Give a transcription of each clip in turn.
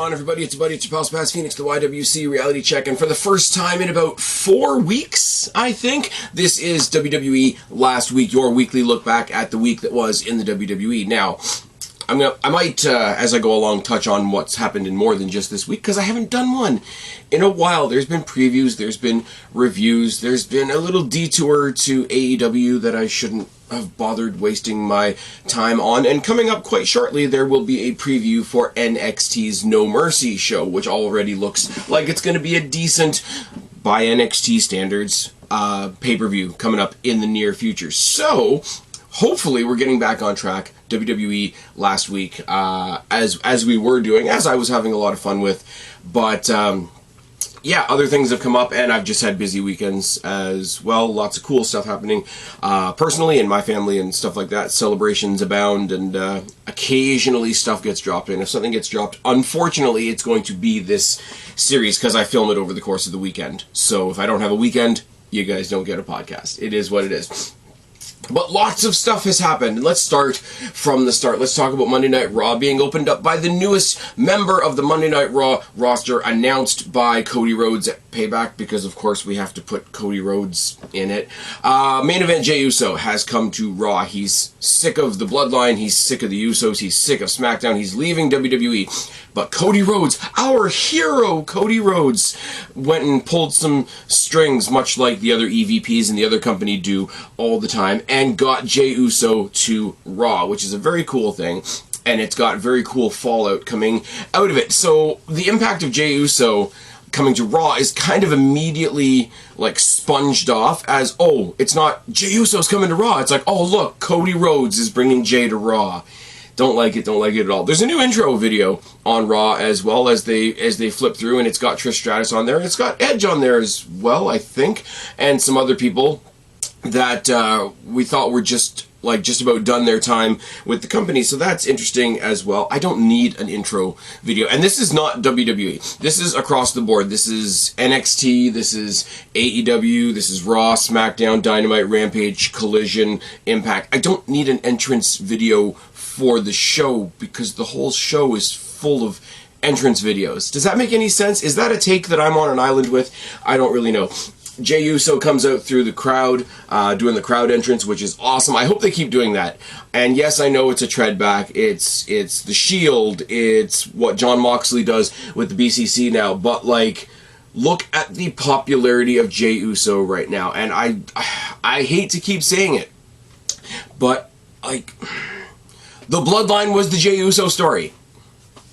on, everybody? It's your buddy, it's your pal Spaz Phoenix, the YWC Reality Check, and for the first time in about 4 weeks, I think, this is WWE Last Week, your weekly look back at the week that was in the WWE. Now, I might, as I go along, touch on what's happened in more than just this week, because I haven't done one in a while. There's been previews, there's been reviews, there's been a little detour to AEW that I shouldn't have bothered wasting my time on, and coming up quite shortly, there will be a preview for NXT's No Mercy show, which already looks like it's going to be a decent, by NXT standards, pay-per-view coming up in the near future. So, hopefully we're getting back on track. WWE Last Week, as we were doing, as I was having a lot of fun with, but yeah, other things have come up, and I've just had busy weekends as well. Lots of cool stuff happening personally in my family and stuff like that. Celebrations abound, and occasionally stuff gets dropped in. If something gets dropped, unfortunately, it's going to be this series because I film it over the course of the weekend. So if I don't have a weekend, you guys don't get a podcast. It is what it is. But lots of stuff has happened. Let's start from the start. Let's talk about Monday Night Raw being opened up by the newest member of the Monday Night Raw roster, announced by Cody Rhodes at Payback, because of course we have to put Cody Rhodes in it. Main event, JEY USO has come to Raw. He's sick of the Bloodline, he's sick of the Usos, he's sick of SmackDown, he's leaving WWE. But Cody Rhodes, our hero Cody Rhodes, went and pulled some strings, much like the other EVPs and the other company do all the time, and got JEY USO to Raw, which is a very cool thing, and it's got very cool fallout coming out of it. So the impact of JEY USO coming to Raw is kind of immediately like sponged off as, oh, it's not JEY USO's coming to Raw. It's like, oh look, Cody Rhodes is bringing Jay to Raw. Don't like it at all. There's a new intro video on Raw as well as they flip through, and it's got Trish Stratus on there, and it's got Edge on there as well, I think, and some other people that we thought were just about done their time with the company, so that's interesting as well. I don't need an intro video, and this is not WWE. This is across the board. This is NXT, this is AEW, this is Raw, SmackDown, Dynamite, Rampage, Collision, Impact. I don't need an entrance video for the show because the whole show is full of entrance videos. Does that make any sense? Is that a take that I'm on an island with? I don't really know. JEY USO comes out through the crowd, doing the crowd entrance, which is awesome. I hope they keep doing that. And yes, I know it's a tread back. It's the Shield. It's what John Moxley does with the BCC now. But like, look at the popularity of JEY USO right now. And I hate to keep saying it, but like, the Bloodline was the JEY USO story.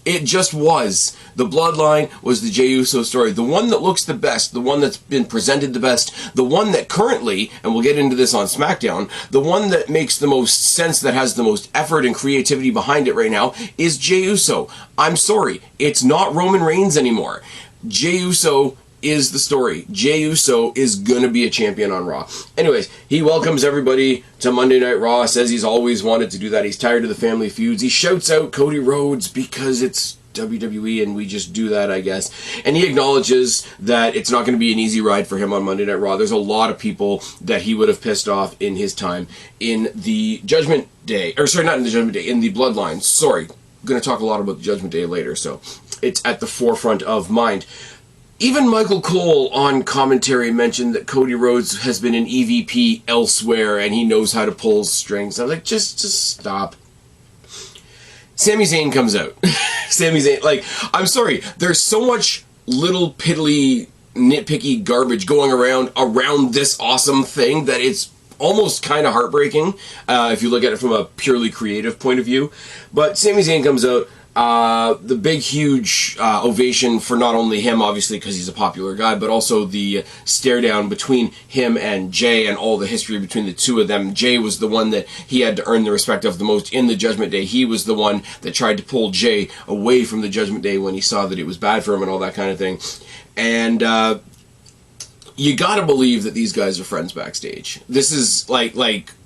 It just was. The Bloodline was the JEY USO story. The one that looks the best, the one that's been presented the best, the one that currently, and we'll get into this on SmackDown, the one that makes the most sense, that has the most effort and creativity behind it right now, is JEY USO. I'm sorry, it's not Roman Reigns anymore. JEY USO is the story. JEY USO is gonna be a champion on Raw. Anyways, he welcomes everybody to Monday Night Raw, says he's always wanted to do that. He's tired of the family feuds. He shouts out Cody Rhodes because it's WWE and we just do that, I guess. And he acknowledges that it's not going to be an easy ride for him on Monday Night Raw. There's a lot of people that he would have pissed off in his time in the Judgment Day. Or sorry, not in the Judgment Day, in the Bloodline. Sorry. I'm going to talk a lot about the Judgment Day later, so it's at the forefront of mind. Even Michael Cole on commentary mentioned that Cody Rhodes has been an EVP elsewhere and he knows how to pull strings. I'm like, just stop. Sami Zayn comes out. Sami Zayn, like, I'm sorry, there's so much little piddly, nitpicky garbage going around this awesome thing that it's almost kind of heartbreaking if you look at it from a purely creative point of view. But Sami Zayn comes out. The big, huge ovation for not only him, obviously, because he's a popular guy, but also the stare down between him and Jay and all the history between the two of them. Jay was the one that he had to earn the respect of the most in the Judgment Day. He was the one that tried to pull Jay away from the Judgment Day when he saw that it was bad for him and all that kind of thing. And you gotta believe that these guys are friends backstage. This is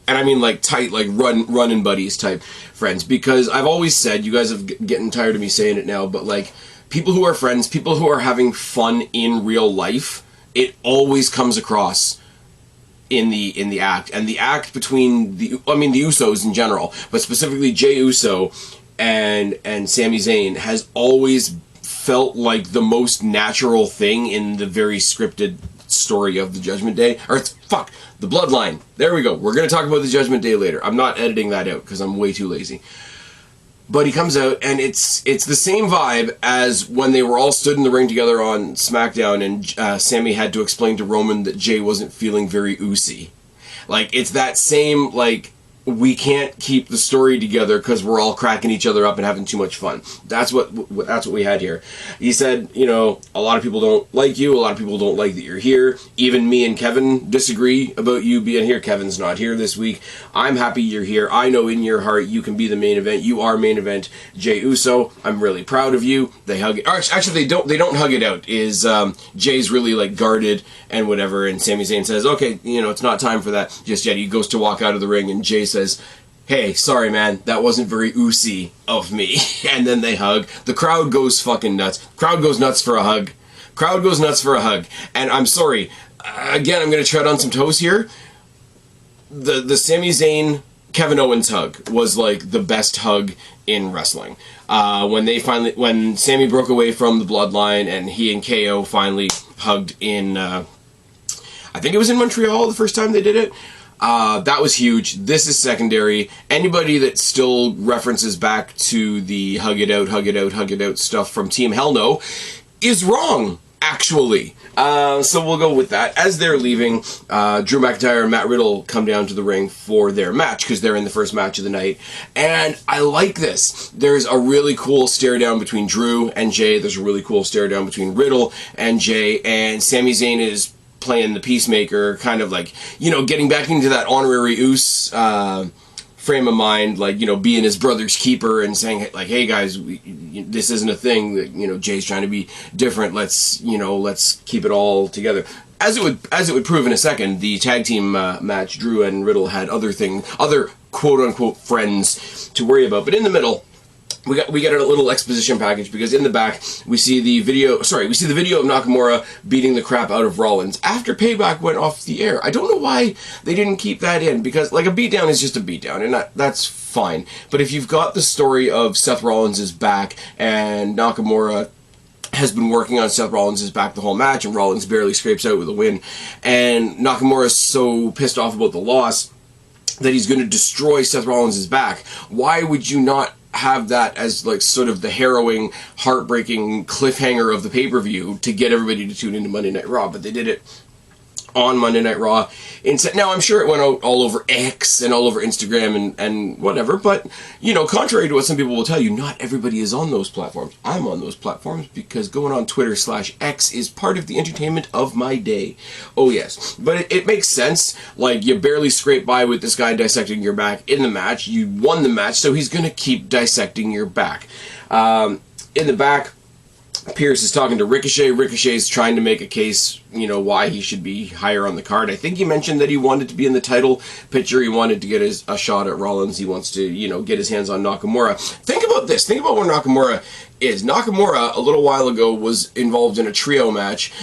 and I mean like tight, like running buddies type friends, because I've always said, you guys have getting tired of me saying it now, but like, people who are friends, people who are having fun in real life, it always comes across in the act. And the act between the Usos in general, but specifically JEY USO and Sami Zayn has always felt like the most natural thing in the very scripted story of the Judgment Day. Or, fuck, the Bloodline. There we go. We're going to talk about the Judgment Day later. I'm not editing that out because I'm way too lazy. But he comes out, and it's the same vibe as when they were all stood in the ring together on SmackDown, and Sammy had to explain to Roman that Jey wasn't feeling very oozy. Like, it's that same, like, we can't keep the story together because we're all cracking each other up and having too much fun. That's what we had here. He said, you know, a lot of people don't like you. A lot of people don't like that you're here. Even me and Kevin disagree about you being here. Kevin's not here this week. I'm happy you're here. I know in your heart you can be the main event. You are main event. Jey Uso, I'm really proud of you. They hug it. Actually, they don't hug it out. Jay's really like guarded and whatever, and Sami Zayn says, okay, you know, it's not time for that just yet. He goes to walk out of the ring, and Jey says, hey, sorry man, that wasn't very oozy of me. And then they hug. The crowd goes fucking nuts. Crowd goes nuts for a hug. Crowd goes nuts for a hug. And I'm sorry, again, I'm going to tread on some toes here. The Sami Zayn Kevin Owens hug was like the best hug in wrestling. When Sami broke away from the Bloodline and he and KO finally hugged in, I think it was in Montreal the first time they did it. That was huge. This is secondary. Anybody that still references back to the hug it out, hug it out, hug it out stuff from Team Hell No is wrong, actually. So we'll go with that. As they're leaving, Drew McIntyre and Matt Riddle come down to the ring for their match because they're in the first match of the night. And I like this. There's a really cool stare down between Drew and Jey. There's a really cool stare down between Riddle and Jey. And Sami Zayn is playing the peacemaker, kind of like, you know, getting back into that honorary Oos frame of mind, like, you know, being his brother's keeper and saying, like, hey guys, this isn't a thing, that, you know, Jay's trying to be different, let's keep it all together. As it would prove in a second, the tag team match, Drew and Riddle had other quote-unquote friends to worry about, but in the middle, we get a little exposition package because in the back we see the video of Nakamura beating the crap out of Rollins after Payback went off the air. I don't know why they didn't keep that in, because like a beatdown is just a beatdown and that's fine. But if you've got the story of Seth Rollins' back and Nakamura has been working on Seth Rollins' back the whole match and Rollins barely scrapes out with a win, and Nakamura's so pissed off about the loss that he's going to destroy Seth Rollins' back, why would you not have that as like sort of the harrowing, heartbreaking cliffhanger of the pay-per-view to get everybody to tune into Monday Night Raw? But they did it on Monday Night Raw. Now, I'm sure it went out all over X and all over Instagram and whatever, but, you know, contrary to what some people will tell you, not everybody is on those platforms. I'm on those platforms because going on Twitter/X is part of the entertainment of my day. Oh, yes. But it makes sense. Like, you barely scraped by with this guy dissecting your back in the match. You won the match, so he's going to keep dissecting your back. In the back, Pierce is talking to Ricochet. Ricochet's trying to make a case, you know, why he should be higher on the card. I think he mentioned that he wanted to be in the title picture. He wanted to get a shot at Rollins. He wants to, you know, get his hands on Nakamura. Think about this. Think about where Nakamura is. Nakamura, a little while ago, was involved in a trio match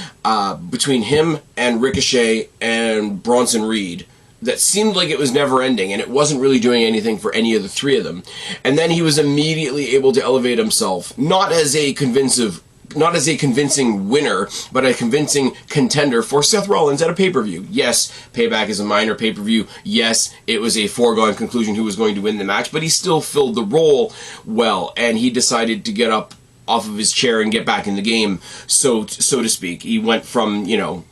between him and Ricochet and Bronson Reed that seemed like it was never ending, and it wasn't really doing anything for any of the three of them. And then he was immediately able to elevate himself, not as a convincing winner, but a convincing contender for Seth Rollins at a pay-per-view. Yes, Payback is a minor pay-per-view. Yes, it was a foregone conclusion who was going to win the match, but he still filled the role well, and he decided to get up off of his chair and get back in the game, so to speak. He went from, you know,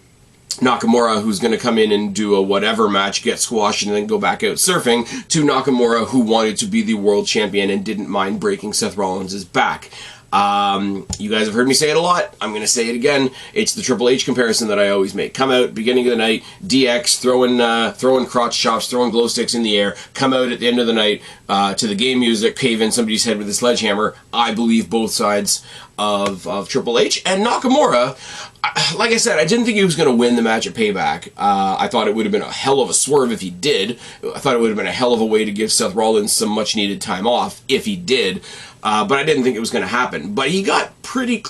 Nakamura, who's going to come in and do a whatever match, get squashed, and then go back out surfing, to Nakamura, who wanted to be the world champion and didn't mind breaking Seth Rollins' back. You guys have heard me say it a lot. I'm going to say it again. It's the Triple H comparison that I always make. Come out, beginning of the night, DX, throwing crotch chops, throwing glow sticks in the air. Come out at the end of the night to the game music, cave in somebody's head with a sledgehammer. I believe both sides of Triple H. And Nakamura, like I said, I didn't think he was going to win the match at Payback. I thought it would have been a hell of a swerve if he did. I thought it would have been a hell of a way to give Seth Rollins some much-needed time off if he did. But I didn't think it was going to happen. But he got pretty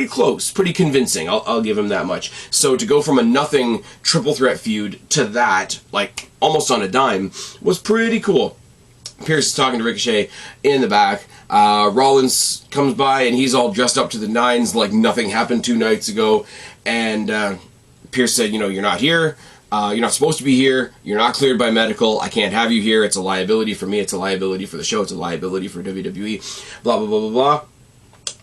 close, pretty convincing. I'll give him that much. So to go from a nothing triple threat feud to that, like almost on a dime, was pretty cool. Pierce is talking to Ricochet in the back. Rollins comes by and he's all dressed up to the nines like nothing happened 2 nights ago. And Pierce said, you know, you're not here. You're not supposed to be here. You're not cleared by medical. I can't have you here. It's a liability for me. It's a liability for the show. It's a liability for WWE. Blah, blah, blah, blah, blah.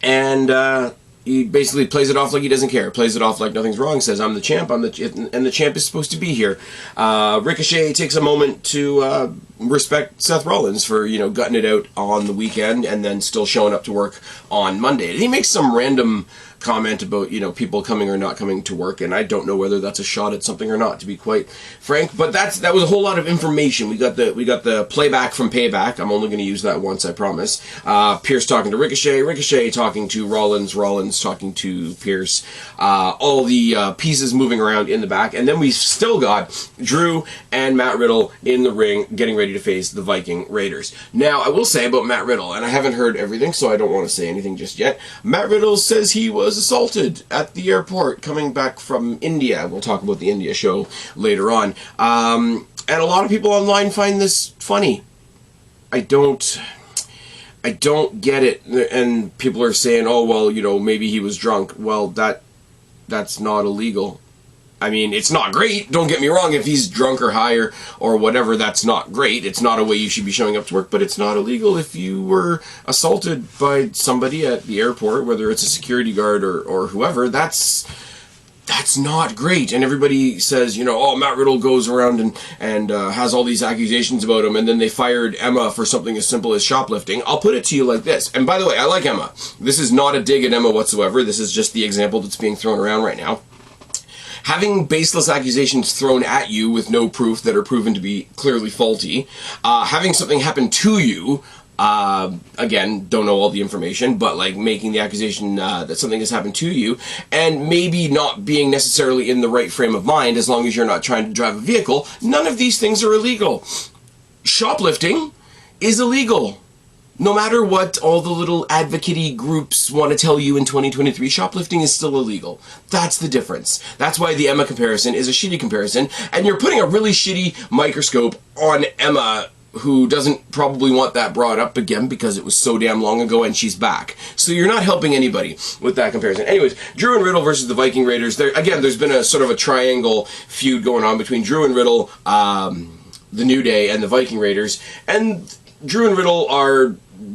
And he basically plays it off like he doesn't care. Plays it off like nothing's wrong. Says, I'm the champ. And the champ is supposed to be here. Ricochet takes a moment to respect Seth Rollins for, you know, gutting it out on the weekend and then still showing up to work on Monday. And he makes some random comment about, you know, people coming or not coming to work, and I don't know whether that's a shot at something or not, to be quite frank. But that was a whole lot of information. We got the playback from Payback. I'm only going to use that once, I promise. Pierce talking to Ricochet, Ricochet talking to Rollins, Rollins talking to Pierce. All the pieces moving around in the back, and then we still got Drew and Matt Riddle in the ring, getting ready to face the Viking Raiders. Now, I will say about Matt Riddle, and I haven't heard everything, so I don't want to say anything just yet. Matt Riddle says he was assaulted at the airport coming back from India. We'll talk about the India show later on. And a lot of people online find this funny. I don't get it. And people are saying, oh, well, you know, maybe he was drunk. Well, that's not illegal. I mean, it's not great, don't get me wrong. If he's drunk or high or whatever, that's not great. It's not a way you should be showing up to work, but it's not illegal if you were assaulted by somebody at the airport, whether it's a security guard or whoever. That's not great. And everybody says, you know, oh, Matt Riddle goes around and has all these accusations about him, and then they fired Emma for something as simple as shoplifting. I'll put it to you like this. And by the way, I like Emma. This is not a dig at Emma whatsoever. This is just the example that's being thrown around right now. Having baseless accusations thrown at you with no proof that are proven to be clearly faulty, having something happen to you, again, don't know all the information, but like making the accusation that something has happened to you, and maybe not being necessarily in the right frame of mind as long as you're not trying to drive a vehicle, none of these things are illegal. Shoplifting is illegal. No matter what all the little advocate-y groups want to tell you in 2023, shoplifting is still illegal. That's the difference. That's why the Emma comparison is a shitty comparison, and you're putting a really shitty microscope on Emma, who doesn't probably want that brought up again because it was so damn long ago and she's back. So you're not helping anybody with that comparison. Anyways, Drew and Riddle versus the Viking Raiders. Again, there's been a sort of a triangle feud going on between Drew and Riddle, the New Day, and the Viking Raiders. And Drew and Riddle are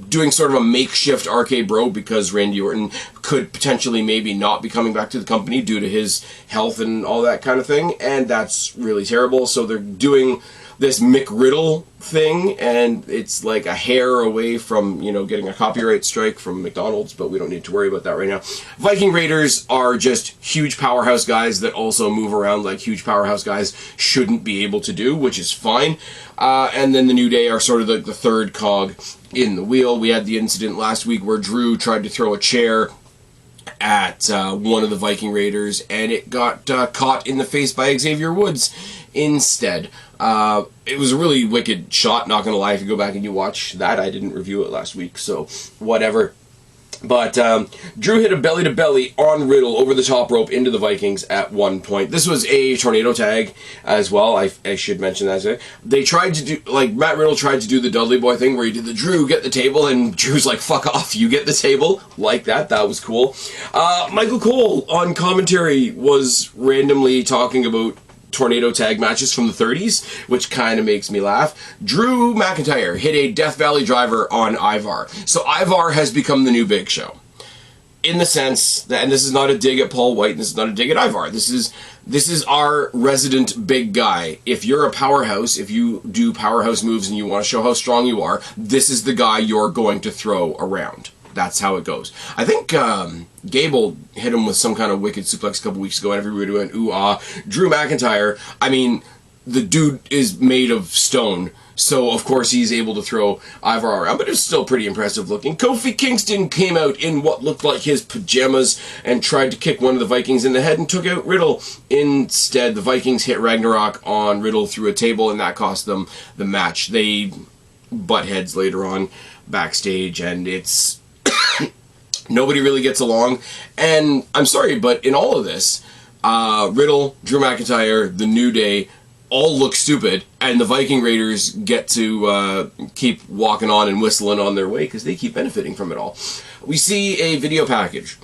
doing sort of a makeshift RK Bro because Randy Orton could potentially maybe not be coming back to the company due to his health and all that kind of thing, and that's really terrible. So they're doing this Mick Riddle thing, and it's like a hair away from, you know, getting a copyright strike from McDonald's, but we don't need to worry about that right now. Viking Raiders are just huge powerhouse guys that also move around like huge powerhouse guys shouldn't be able to do, which is fine. And then the New Day are sort of like the third cog in the wheel. We had the incident last week where Drew tried to throw a chair at one of the Viking Raiders, and it got caught in the face by Xavier Woods instead. It was a really wicked shot, not gonna lie. If you go back and you watch that, I didn't review it last week, so whatever. But Drew hit a belly-to-belly on Riddle over the top rope into the Vikings at one point. This was a tornado tag as well. I should mention that. They tried to do, like, Matt Riddle tried to do the Dudley Boy thing where he did the Drew get the table, and Drew's like, fuck off, you get the table. Like that. That was cool. Michael Cole on commentary was randomly talking about tornado tag matches from the 30s, which kind of makes me laugh. Drew McIntyre hit a Death Valley driver on Ivar. So Ivar has become the new Big Show. In the sense that, and this is not a dig at Paul White, and this is not a dig at Ivar, this is our resident big guy. If you're a powerhouse, if you do powerhouse moves and you want to show how strong you are, this is the guy you're going to throw around. That's how it goes. I think Gable hit him with some kind of wicked suplex a couple weeks ago, and everybody went, ooh, ah. Drew McIntyre, I mean, the dude is made of stone, so of course he's able to throw Ivar around, but it's still pretty impressive looking. Kofi Kingston came out in what looked like his pajamas and tried to kick one of the Vikings in the head and took out Riddle. Instead, the Vikings hit Ragnarok on Riddle through a table, and that cost them the match. They butt heads later on backstage, and it's nobody really gets along, and I'm sorry, but in all of this, Riddle, Drew McIntyre, The New Day, all look stupid, and the Viking Raiders get to keep walking on and whistling on their way because they keep benefiting from it all. We see a video package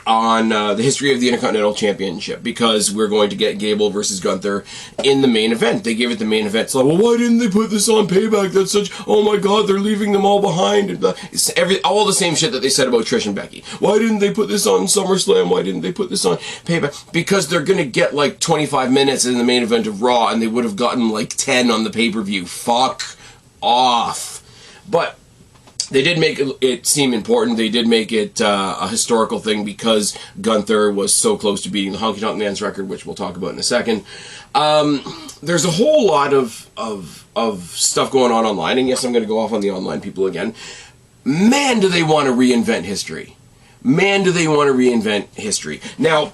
on the history of the Intercontinental Championship, because we're going to get Gable versus Gunther in the main event. They gave it the main event. So, well, why didn't they put this on Payback? That's such, oh my god, they're leaving them all behind. And it's all the same shit that they said about Trish and Becky. Why didn't they put this on SummerSlam? Why didn't they put this on Payback? Because they're going to get like 25 minutes in the main event of Raw, and they would have gotten like 10 on the pay-per-view. Fuck off. But they did make it seem important. They did make it a historical thing because Gunther was so close to beating the Honky Tonk Man's record, which we'll talk about in a second. There's a whole lot of stuff going on online, and yes, I'm going to go off on the online people again. Man, do they want to reinvent history. Man, do they want to reinvent history. Now,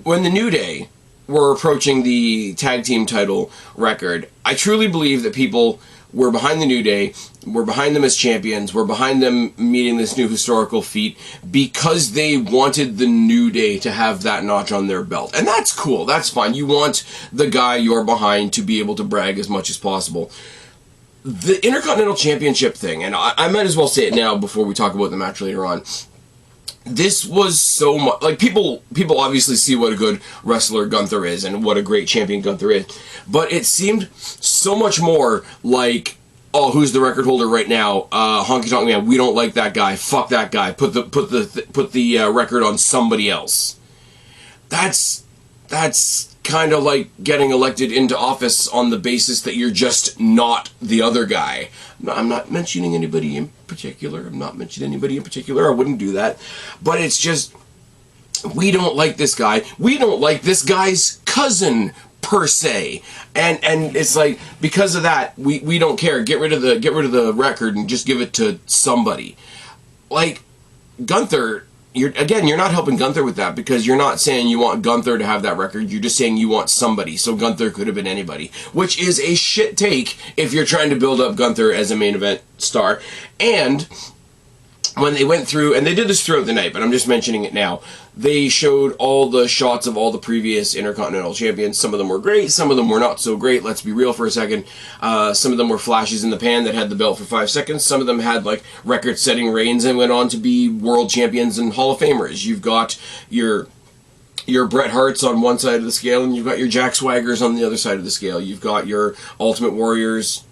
when the New Day were approaching the tag team title record, I truly believe that people were behind the New Day, were behind them as champions, were behind them meeting this new historical feat because they wanted the New Day to have that notch on their belt. And that's cool, that's fine. You want the guy you're behind to be able to brag as much as possible. The Intercontinental Championship thing, and I might as well say it now before we talk about the match later on, this was so much, like, people obviously see what a good wrestler Gunther is and what a great champion Gunther is, but it seemed so much more like, oh, who's the record holder right now? Honky Tonk Man. We don't like that guy. Fuck that guy. Put the record on somebody else. That's kind of like getting elected into office on the basis that you're just not the other guy. I'm not mentioning anybody in particular. I wouldn't do that. But it's just, we don't like this guy. We don't like this guy's cousin, per se. And it's like, because of that, we don't care. Get rid of the record and just give it to somebody. Like, Gunther, you're not helping Gunther with that, because you're not saying you want Gunther to have that record. You're just saying you want somebody. So Gunther could have been anybody, which is a shit take if you're trying to build up Gunther as a main event star. And when they went through, and they did this throughout the night, but I'm just mentioning it now, they showed all the shots of all the previous Intercontinental Champions. Some of them were great, some of them were not so great, let's be real for a second. Some of them were flashes in the pan that had the belt for 5 seconds. Some of them had, like, record-setting reigns and went on to be world champions and Hall of Famers. You've got your Bret Harts on one side of the scale, and you've got your Jack Swaggers on the other side of the scale. You've got your Ultimate Warriors,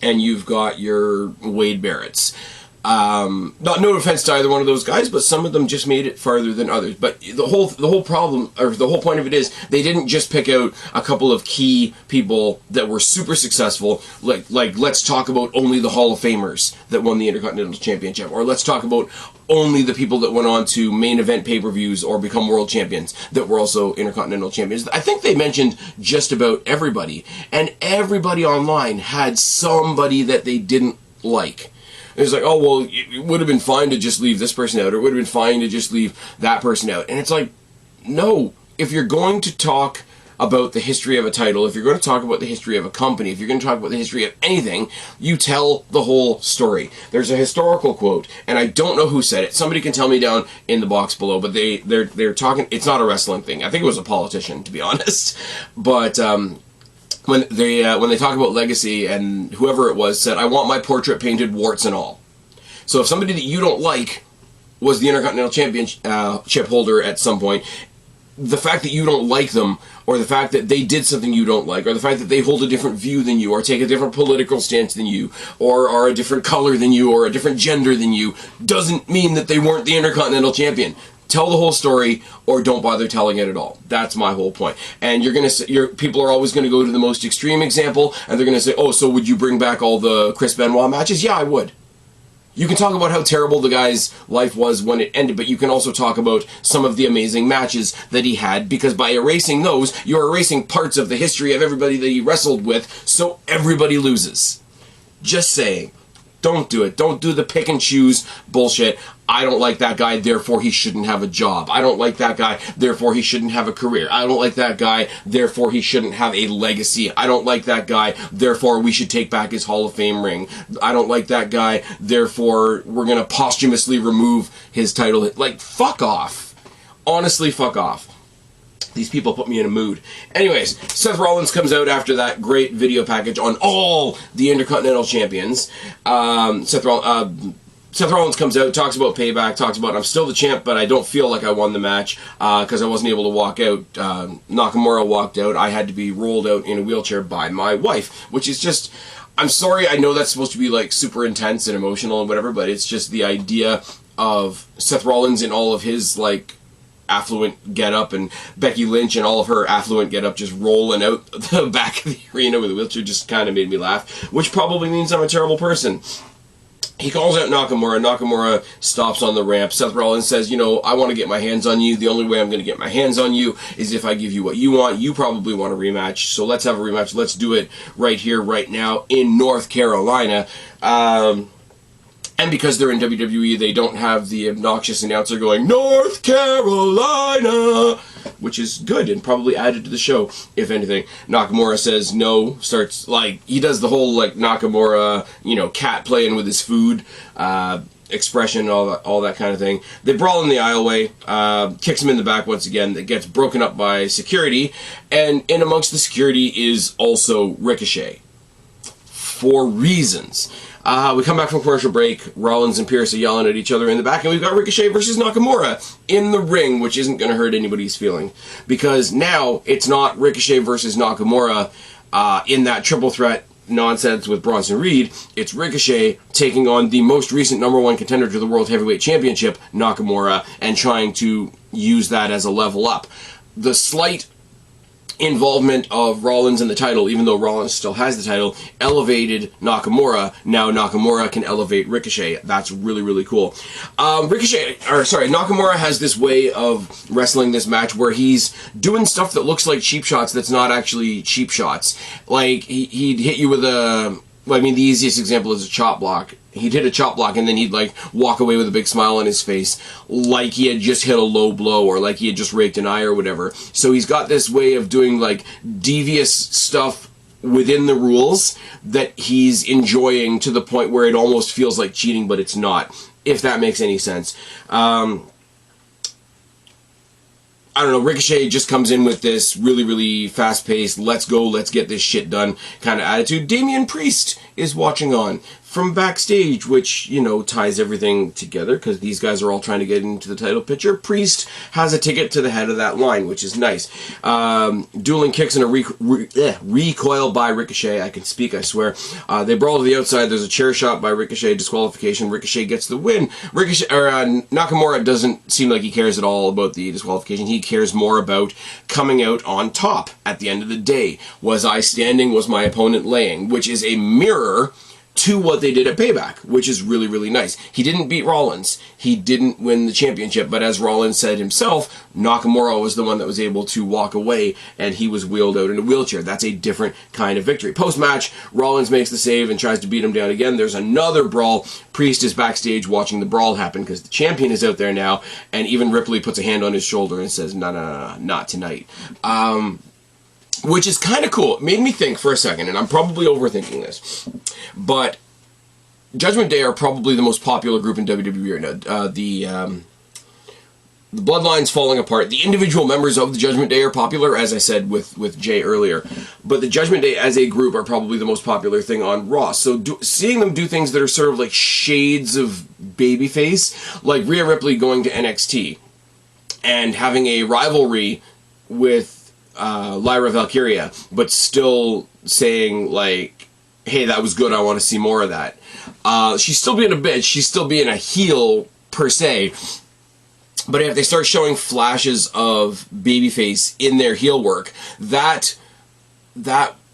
and you've got your Wade Barretts. No offense to either one of those guys, but some of them just made it farther than others. But the whole problem, or the whole point of it is, they didn't just pick out a couple of key people that were super successful, like let's talk about only the Hall of Famers that won the Intercontinental Championship, or let's talk about only the people that went on to main event pay-per-views or become world champions that were also Intercontinental Champions. I think they mentioned just about everybody, and everybody online had somebody that they didn't like. It's like, oh, well, it would have been fine to just leave this person out, or it would have been fine to just leave that person out. And it's like, no. If you're going to talk about the history of a title, if you're going to talk about the history of a company, if you're going to talk about the history of anything, you tell the whole story. There's a historical quote, and I don't know who said it. Somebody can tell me down in the box below, but they're talking, it's not a wrestling thing. I think it was a politician, to be honest. But when they talk about legacy, and whoever it was said, I want my portrait painted warts and all. So if somebody that you don't like was the Intercontinental Championship holder at some point, the fact that you don't like them, or the fact that they did something you don't like, or the fact that they hold a different view than you, or take a different political stance than you, or are a different color than you, or a different gender than you, doesn't mean that they weren't the Intercontinental Champion. Tell the whole story, or don't bother telling it at all. That's my whole point. And people are always going to go to the most extreme example, and they're going to say, oh, so would you bring back all the Chris Benoit matches? Yeah, I would. You can talk about how terrible the guy's life was when it ended, but you can also talk about some of the amazing matches that he had, because by erasing those, you're erasing parts of the history of everybody that he wrestled with, so everybody loses. Just saying. Don't do it. Don't do the pick and choose bullshit. I don't like that guy, therefore he shouldn't have a job. I don't like that guy, therefore he shouldn't have a career. I don't like that guy, therefore he shouldn't have a legacy. I don't like that guy, therefore we should take back his Hall of Fame ring. I don't like that guy, therefore we're going to posthumously remove his title. Like, fuck off. Honestly, fuck off. These people put me in a mood. Anyways, Seth Rollins comes out after that great video package on all the Intercontinental Champions. Seth Rollins comes out, talks about Payback, talks about I'm still the champ, but I don't feel like I won the match because I wasn't able to walk out. Nakamura walked out. I had to be rolled out in a wheelchair by my wife, which is just... I'm sorry, I know that's supposed to be like super intense and emotional and whatever, but it's just the idea of Seth Rollins in all of his like affluent get-up and Becky Lynch and all of her affluent get-up just rolling out the back of the arena with a wheelchair just kind of made me laugh, which probably means I'm a terrible person. He calls out Nakamura. Nakamura stops on the ramp. Seth Rollins says, you know, I want to get my hands on you. The only way I'm going to get my hands on you is if I give you what you want. You probably want a rematch, so let's have a rematch. Let's do it right here, right now, in North Carolina. And because they're in WWE, they don't have the obnoxious announcer going, North Carolina, which is good and probably added to the show, if anything. Nakamura says no, starts, like, he does the whole, like, Nakamura, you know, cat playing with his food, expression, all that kind of thing. They brawl in the aisleway, kicks him in the back once again, that gets broken up by security, and in amongst the security is also Ricochet. For reasons. We come back from commercial break. Rollins and Pierce are yelling at each other in the back, and we've got Ricochet versus Nakamura in the ring, which isn't going to hurt anybody's feeling. Because now it's not Ricochet versus Nakamura in that triple threat nonsense with Bronson Reed. It's Ricochet taking on the most recent #1 contender to the World Heavyweight Championship, Nakamura, and trying to use that as a level up. The slight involvement of Rollins in the title, even though Rollins still has the title, elevated Nakamura. Now Nakamura can elevate Ricochet. That's really, really cool. Nakamura has this way of wrestling this match where he's doing stuff that looks like cheap shots that's not actually cheap shots. Like, he'd hit you with a... Well, I mean, the easiest example is a chop block. He'd hit a chop block and then he'd, like, walk away with a big smile on his face like he had just hit a low blow or like he had just raked an eye or whatever. So he's got this way of doing, like, devious stuff within the rules that he's enjoying to the point where it almost feels like cheating, but it's not, if that makes any sense. I don't know, Ricochet just comes in with this really, really fast-paced, let's go, let's get this shit done kind of attitude. Damian Priest is watching on from backstage, which, you know, ties everything together because these guys are all trying to get into the title picture. Priest has a ticket to the head of that line, which is nice. Dueling kicks and a recoil by Ricochet. I can speak, I swear. They brawl to the outside. There's a chair shot by Ricochet, disqualification. Ricochet gets the win. Nakamura doesn't seem like he cares at all about the disqualification. He cares more about coming out on top at the end of the day. Was I standing? Was my opponent laying? Which is a mirror to what they did at Payback, which is really, really nice. He didn't beat Rollins. He didn't win the championship, but as Rollins said himself, Nakamura was the one that was able to walk away, and he was wheeled out in a wheelchair. That's a different kind of victory. Post-match, Rollins makes the save and tries to beat him down again. There's another brawl. Priest is backstage watching the brawl happen because the champion is out there now, and even Ripley puts a hand on his shoulder and says, no, not tonight. Which is kind of cool. It made me think for a second, and I'm probably overthinking this, but Judgment Day are probably the most popular group in WWE right now. The Bloodline's falling apart. The individual members of the Judgment Day are popular, as I said with Jay earlier, but the Judgment Day as a group are probably the most popular thing on Raw. So seeing them do things that are sort of like shades of babyface, like Rhea Ripley going to NXT and having a rivalry with Lyra Valkyria, but still saying, like, hey, that was good, I want to see more of that. She's still being a bitch, she's still being a heel, per se, but if they start showing flashes of babyface in their heel work, that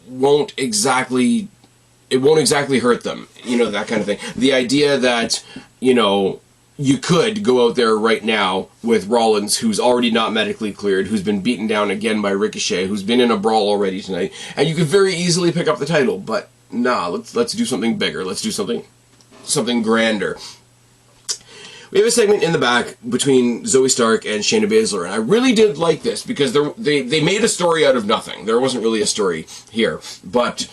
won't exactly, it won't exactly hurt them, you know, that kind of thing. The idea that, you know, you could go out there right now with Rollins, who's already not medically cleared, who's been beaten down again by Ricochet, who's been in a brawl already tonight, and you could very easily pick up the title, but nah, let's do something bigger. Let's do something grander. We have a segment in the back between Zoey Stark and Shayna Baszler, and I really did like this because they made a story out of nothing. There wasn't really a story here, but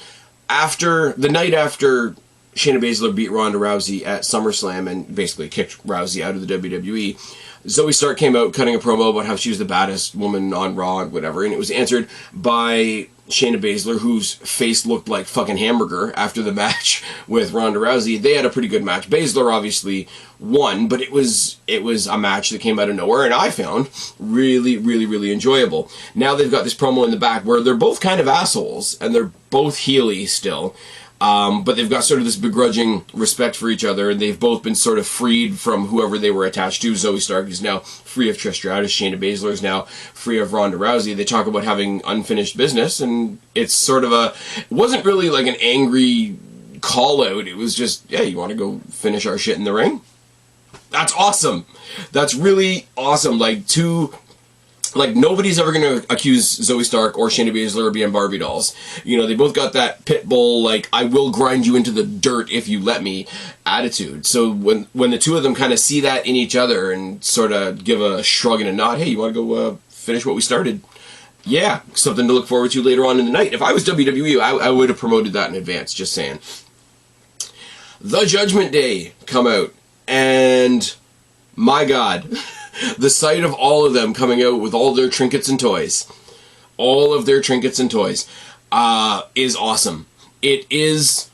the night after Shayna Baszler beat Ronda Rousey at SummerSlam and basically kicked Rousey out of the WWE, Zoe Stark came out cutting a promo about how she was the baddest woman on Raw and whatever, and it was answered by Shayna Baszler, whose face looked like fucking hamburger after the match with Ronda Rousey. They had a pretty good match. Baszler obviously won, but it was a match that came out of nowhere, and I found really, really, really enjoyable. Now they've got this promo in the back where they're both kind of assholes, and they're both heely still. But they've got sort of this begrudging respect for each other, and they've both been sort of freed from whoever they were attached to. Zoe Stark is now free of Trish Stratus. Shayna Baszler is now free of Ronda Rousey. They talk about having unfinished business, and it's sort of it wasn't really like an angry call-out. It was just, yeah, you want to go finish our shit in the ring? That's awesome. That's really awesome. Like, nobody's ever going to accuse Zoe Stark or Shayna Baszler of being Barbie dolls. You know, they both got that pit bull, like, I will grind you into the dirt if you let me attitude. So when the two of them kind of see that in each other and sort of give a shrug and a nod, hey, you want to go finish what we started? Yeah, something to look forward to later on in the night. If I was WWE, I would have promoted that in advance, just saying. The Judgment Day come out, and my God... the sight of all of them coming out with all their trinkets and toys, all of their trinkets and toys, is awesome. It is...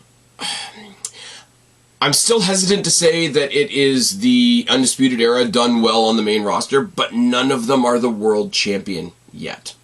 I'm still hesitant to say that it is the Undisputed Era done well on the main roster, but none of them are the world champion yet.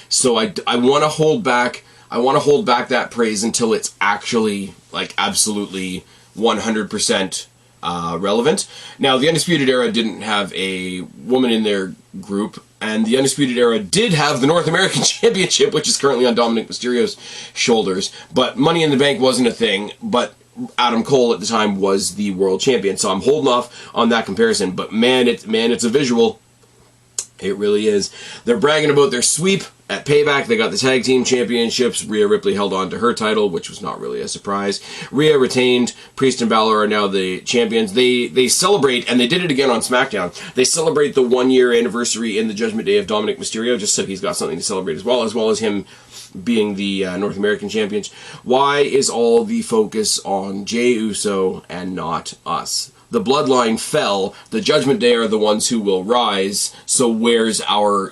So I want to hold back. I want to hold back that praise until it's actually, like, absolutely 100%. Relevant. Now, the Undisputed Era didn't have a woman in their group, and the Undisputed Era did have the North American Championship, which is currently on Dominic Mysterio's shoulders, but Money in the Bank wasn't a thing, but Adam Cole at the time was the world champion, so I'm holding off on that comparison, but man, it's a visual. It really is. They're bragging about their sweep at Payback. They got the tag team championships. Rhea Ripley held on to her title, which was not really a surprise. Rhea retained. Priest and Balor are now the champions. They celebrate, and they did it again on SmackDown. They celebrate the 1-year anniversary in the Judgment Day of Dominic Mysterio, just so he's got something to celebrate as well as him being the North American champions. Why is all the focus on Jey Uso and not us? The Bloodline fell. The Judgment Day are the ones who will rise. So where's our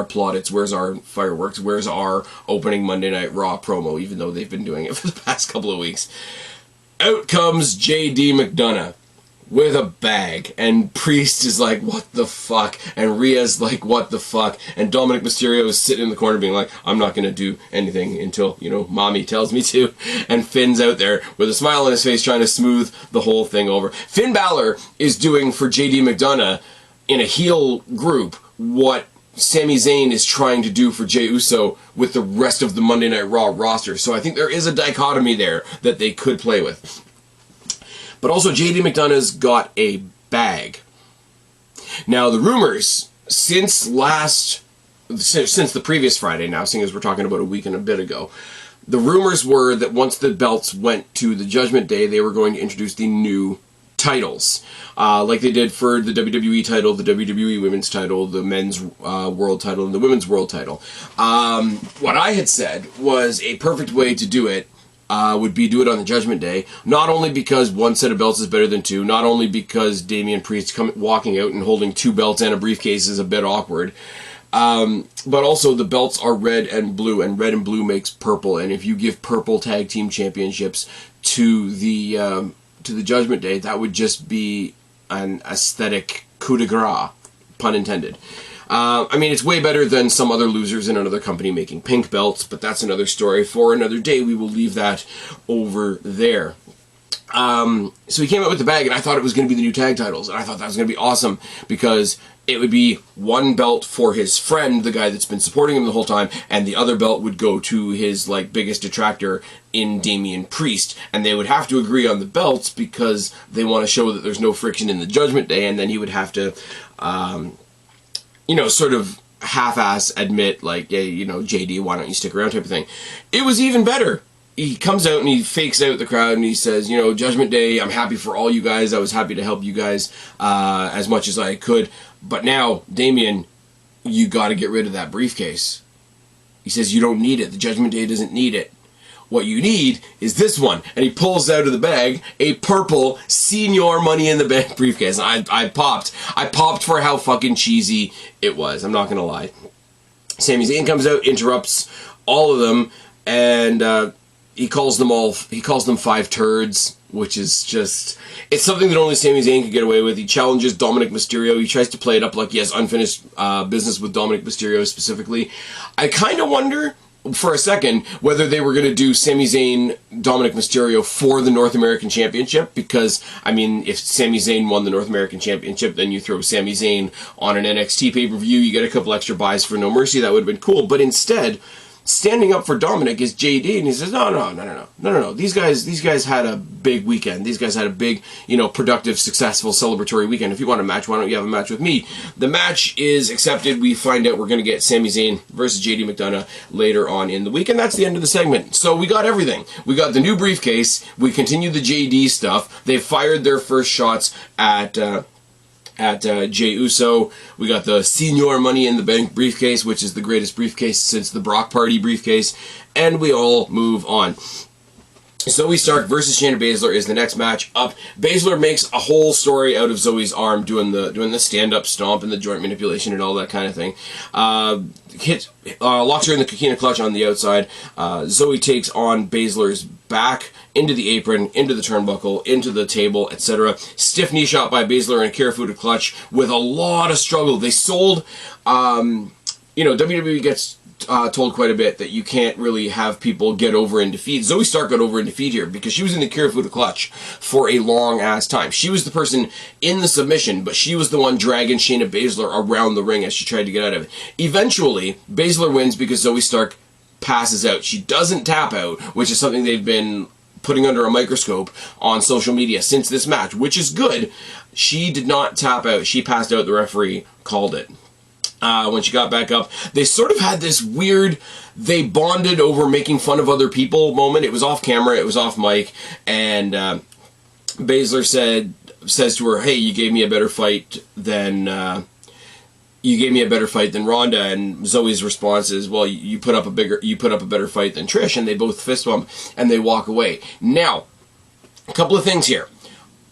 plaudits? Where's our fireworks? Where's our opening Monday Night Raw promo? Even though they've been doing it for the past couple of weeks. Out comes J.D. McDonough with a bag, and Priest is like, what the fuck? And Rhea's like, what the fuck? And Dominic Mysterio is sitting in the corner being like, I'm not going to do anything until, mommy tells me to. And Finn's out there with a smile on his face trying to smooth the whole thing over. Finn Balor is doing for J.D. McDonough in a heel group what Sami Zayn is trying to do for Jey Uso with the rest of the Monday Night Raw roster. So I think there is a dichotomy there that they could play with. But also, J.D. McDonough's got a bag. Now, the rumors, since the previous Friday now, seeing as we're talking about a week and a bit ago, the rumors were that once the belts went to the Judgment Day, they were going to introduce the new titles. Like they did for the WWE title, the WWE Women's title, the Men's World title, and the Women's World title. What I had said was a perfect way to do it would be do it on the Judgment Day, not only because one set of belts is better than two, not only because Damian Priest walking out and holding two belts and a briefcase is a bit awkward, but also the belts are red and red and blue makes purple, and if you give purple tag team championships to the Judgment Day, that would just be an aesthetic coup de grace, pun intended. I mean, it's way better than some other losers in another company making pink belts, but that's another story for another day. We will leave that over there. So he came out with the bag, and I thought it was going to be the new tag titles, and I thought that was going to be awesome, because it would be one belt for his friend, the guy that's been supporting him the whole time, and the other belt would go to his, biggest detractor in Damian Priest, and they would have to agree on the belts, because they want to show that there's no friction in the Judgment Day, and then he would have to, sort of half-ass admit, JD, why don't you stick around type of thing. It was even better. He comes out and he fakes out the crowd and he says, Judgment Day, I'm happy for all you guys. I was happy to help you guys as much as I could. But now, Damian, you got to get rid of that briefcase. He says, you don't need it. The Judgment Day doesn't need it. what you need is this one. And he pulls out of the bag a purple Senior Money in the Bank briefcase. And I popped for how fucking cheesy it was. I'm not gonna lie. Sami Zayn comes out, interrupts all of them, and he calls them 5 turds, which is just, it's something that only Sami Zayn could get away with. He challenges Dominic Mysterio. He tries to play it up like he has unfinished business with Dominic Mysterio specifically. I kind of wonder for a second whether they were going to do Sami Zayn, Dominic Mysterio for the North American Championship, because, I mean, if Sami Zayn won the North American Championship, then you throw Sami Zayn on an NXT pay-per-view, you get a couple extra buys for No Mercy, that would have been cool, but instead, standing up for Dominic is JD, and he says, no. These guys had a big weekend. These guys had a big, productive, successful, celebratory weekend. If you want a match, why don't you have a match with me? The match is accepted. We find out we're going to get Sami Zayn versus JD McDonough later on in the week, and that's the end of the segment. So we got everything. We got the new briefcase. We continue the JD stuff. They fired their first shots at JEY USO. We got the Senior Money in the Bank briefcase, which is the greatest briefcase since the Brock Party briefcase, and we all move on. Zoe Stark versus Shayna Baszler is the next match up. Baszler makes a whole story out of Zoe's arm doing the stand-up stomp and the joint manipulation and all that kind of thing. Locks her in the Coquina Clutch on the outside. Zoe takes on Baszler's back, into the apron, into the turnbuckle, into the table, etc. Stiff knee shot by Baszler and a Kirifuda Clutch with a lot of struggle. They sold, WWE gets told quite a bit that you can't really have people get over in defeat. Zoe Stark got over in defeat here because she was in the Kirifuda Clutch for a long ass time. She was the person in the submission, but she was the one dragging Shayna Baszler around the ring as she tried to get out of it. Eventually, Baszler wins because Zoe Stark passes out. She doesn't tap out, which is something they've been putting under a microscope on social media since this match, which is good. She did not tap out. She passed out. The referee called it. When she got back up, they sort of had this weird, they bonded over making fun of other people moment. It was off camera, it was off mic, and Baszler says to her, "Hey, you gave me a better fight than Ronda," and Zoe's response is, "Well, you put up a better fight than Trish," and they both fist bump and they walk away. Now, a couple of things here.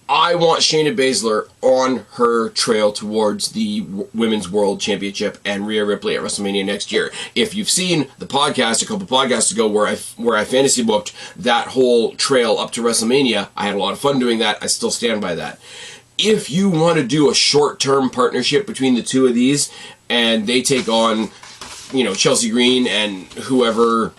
I want Shayna Baszler on her trail towards the Women's World Championship and Rhea Ripley at WrestleMania next year. If you've seen the podcast a couple podcasts ago where I fantasy booked that whole trail up to WrestleMania, I had a lot of fun doing that. I still stand by that. If you want to do a short-term partnership between the two of these and they take on, Chelsea Green and whoever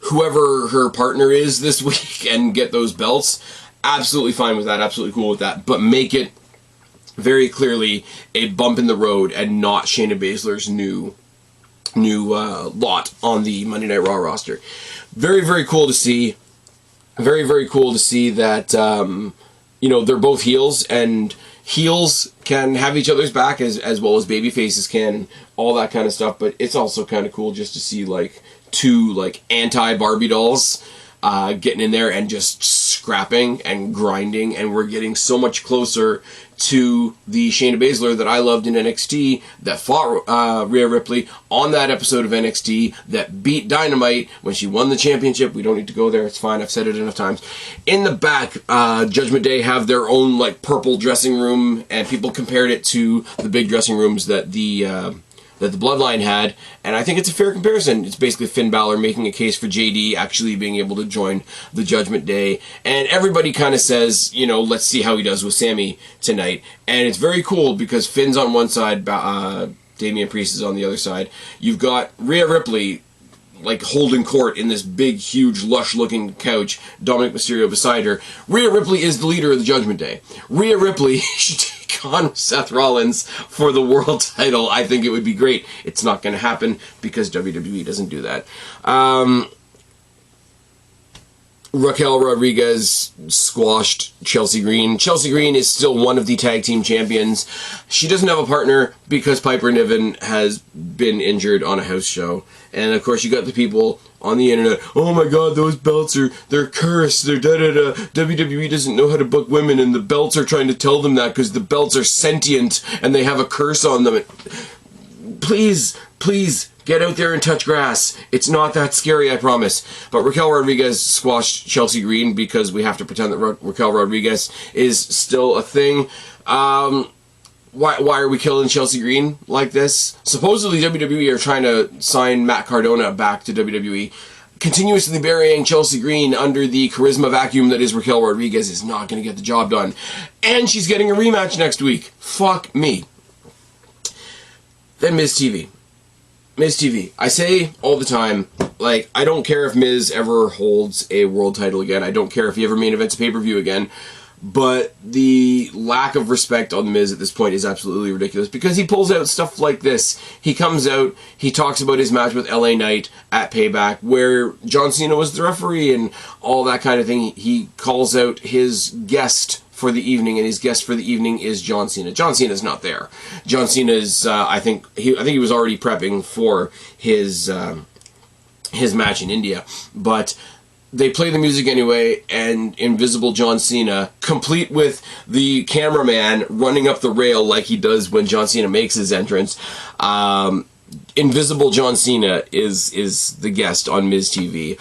her partner is this week and get those belts, absolutely fine with that, absolutely cool with that, but make it very clearly a bump in the road and not Shayna Baszler's new lot on the Monday Night Raw roster. Very, very cool to see. Very, very cool to see that, they're both heels, and heels can have each other's back as well as baby faces can, all that kind of stuff, but it's also kind of cool just to see, two, anti-Barbie dolls getting in there and just scrapping and grinding, and we're getting so much closer to the Shayna Baszler that I loved in NXT, that fought Rhea Ripley on that episode of NXT, that beat Dynamite when she won the championship. We don't need to go there, it's fine, I've said it enough times. In the back, Judgment Day have their own purple dressing room, and people compared it to the big dressing rooms that the Bloodline had, and I think it's a fair comparison. It's basically Finn Balor making a case for JD actually being able to join the Judgment Day, and everybody kind of says, let's see how he does with Sami tonight, and it's very cool because Finn's on one side, Damian Priest is on the other side. You've got Rhea Ripley holding court in this big, huge, lush-looking couch, Dominic Mysterio beside her. Rhea Ripley is the leader of the Judgment Day. Rhea Ripley should take on Seth Rollins for the world title. I think it would be great. It's not going to happen because WWE doesn't do that. Raquel Rodriguez squashed Chelsea Green. Chelsea Green is still one of the tag team champions. She doesn't have a partner because Piper Niven has been injured on a house show. And of course you got the people on the internet, "Oh my god, those belts they're cursed, they're da-da-da, WWE doesn't know how to book women, and the belts are trying to tell them that because the belts are sentient and they have a curse on them." please, please get out there and touch grass. It's not that scary, I promise. But Raquel Rodriguez squashed Chelsea Green because we have to pretend that Raquel Rodriguez is still a thing. Why are we killing Chelsea Green like this? Supposedly WWE are trying to sign Matt Cardona back to WWE. Continuously burying Chelsea Green under the charisma vacuum that is Raquel Rodriguez is not going to get the job done. And she's getting a rematch next week. Fuck me. Then Miz TV. Miz TV. I say all the time, like, I don't care if Miz ever holds a world title again. I don't care if he ever main events a pay-per-view again. But the lack of respect on Miz at this point is absolutely ridiculous because he pulls out stuff like this. He comes out, he talks about his match with LA Knight at Payback where John Cena was the referee and all that kind of thing. He calls out his guest for the evening, and his guest for the evening is John Cena. John Cena's not there. John Cena's, I think he was already prepping for his match in India, but they play the music anyway, and Invisible John Cena, complete with the cameraman running up the rail like he does when John Cena makes his entrance. Invisible John Cena is the guest on Miz TV.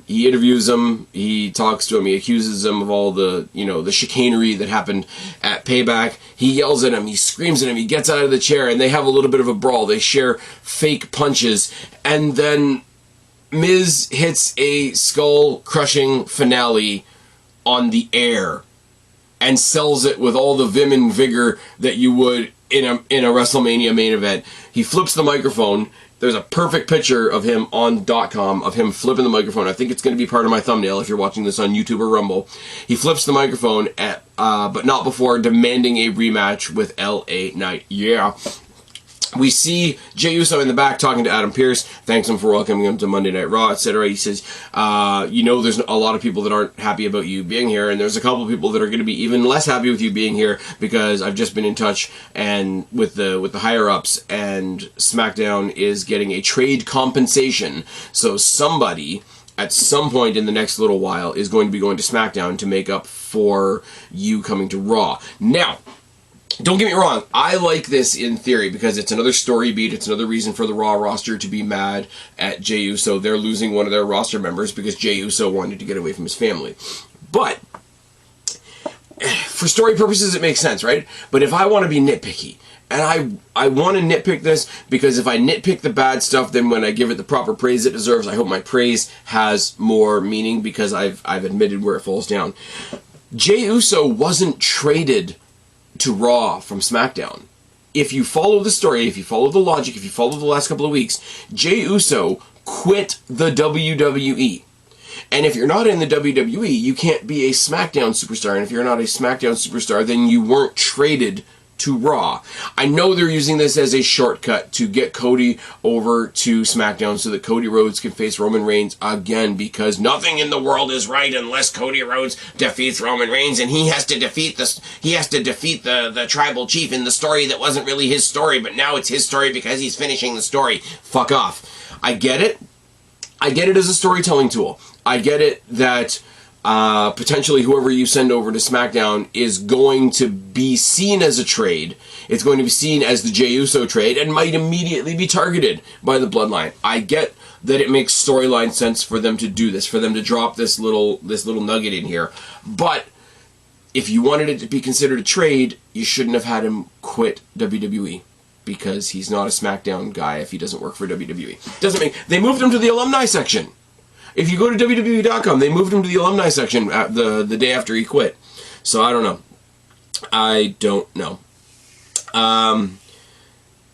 He interviews him, he talks to him, he accuses him of all the, the chicanery that happened at Payback. He yells at him, he screams at him, he gets out of the chair, and they have a little bit of a brawl. They share fake punches, and then Miz hits a skull-crushing finale on the air and sells it with all the vim and vigor that you would in a WrestleMania main event. He flips the microphone. There's a perfect picture of him on .com of him flipping the microphone. I think it's going to be part of my thumbnail if you're watching this on YouTube or Rumble. He flips the microphone, but not before demanding a rematch with LA Knight. Yeah. We see Jey Uso in the back talking to Adam Pearce, thanks him for welcoming him to Monday Night Raw, etc. He says, there's a lot of people that aren't happy about you being here, and there's a couple of people that are going to be even less happy with you being here because I've just been in touch and with the higher-ups, and SmackDown is getting a trade compensation. So somebody at some point in the next little while is going to be going to SmackDown to make up for you coming to Raw. Now, don't get me wrong, I like this in theory because it's another story beat, it's another reason for the Raw roster to be mad at Jey Uso. They're losing one of their roster members because Jey Uso wanted to get away from his family. But, for story purposes it makes sense, right? But if I want to be nitpicky, and I want to nitpick this because if I nitpick the bad stuff, then when I give it the proper praise it deserves, I hope my praise has more meaning because I've admitted where it falls down. Jey Uso wasn't traded to Raw from SmackDown. If you follow the story, if you follow the logic, if you follow the last couple of weeks, Jey Uso quit the WWE. And if you're not in the WWE, you can't be a SmackDown superstar. And if you're not a SmackDown superstar, then you weren't traded to Raw. I know they're using this as a shortcut to get Cody over to SmackDown so that Cody Rhodes can face Roman Reigns again because nothing in the world is right unless Cody Rhodes defeats Roman Reigns and he has to defeat the tribal chief in the story that wasn't really his story, but now it's his story because he's finishing the story. Fuck off. I get it. I get it as a storytelling tool. I get it that potentially whoever you send over to SmackDown is going to be seen as a trade. It's going to be seen as the Jey Uso trade and might immediately be targeted by the Bloodline. I get that it makes storyline sense for them to do this, for them to drop this little nugget in here. But if you wanted it to be considered a trade, you shouldn't have had him quit WWE. Because he's not a SmackDown guy if he doesn't work for WWE. They moved him to the alumni section. If you go to WWE.com, they moved him to the alumni section the day after he quit. So I don't know.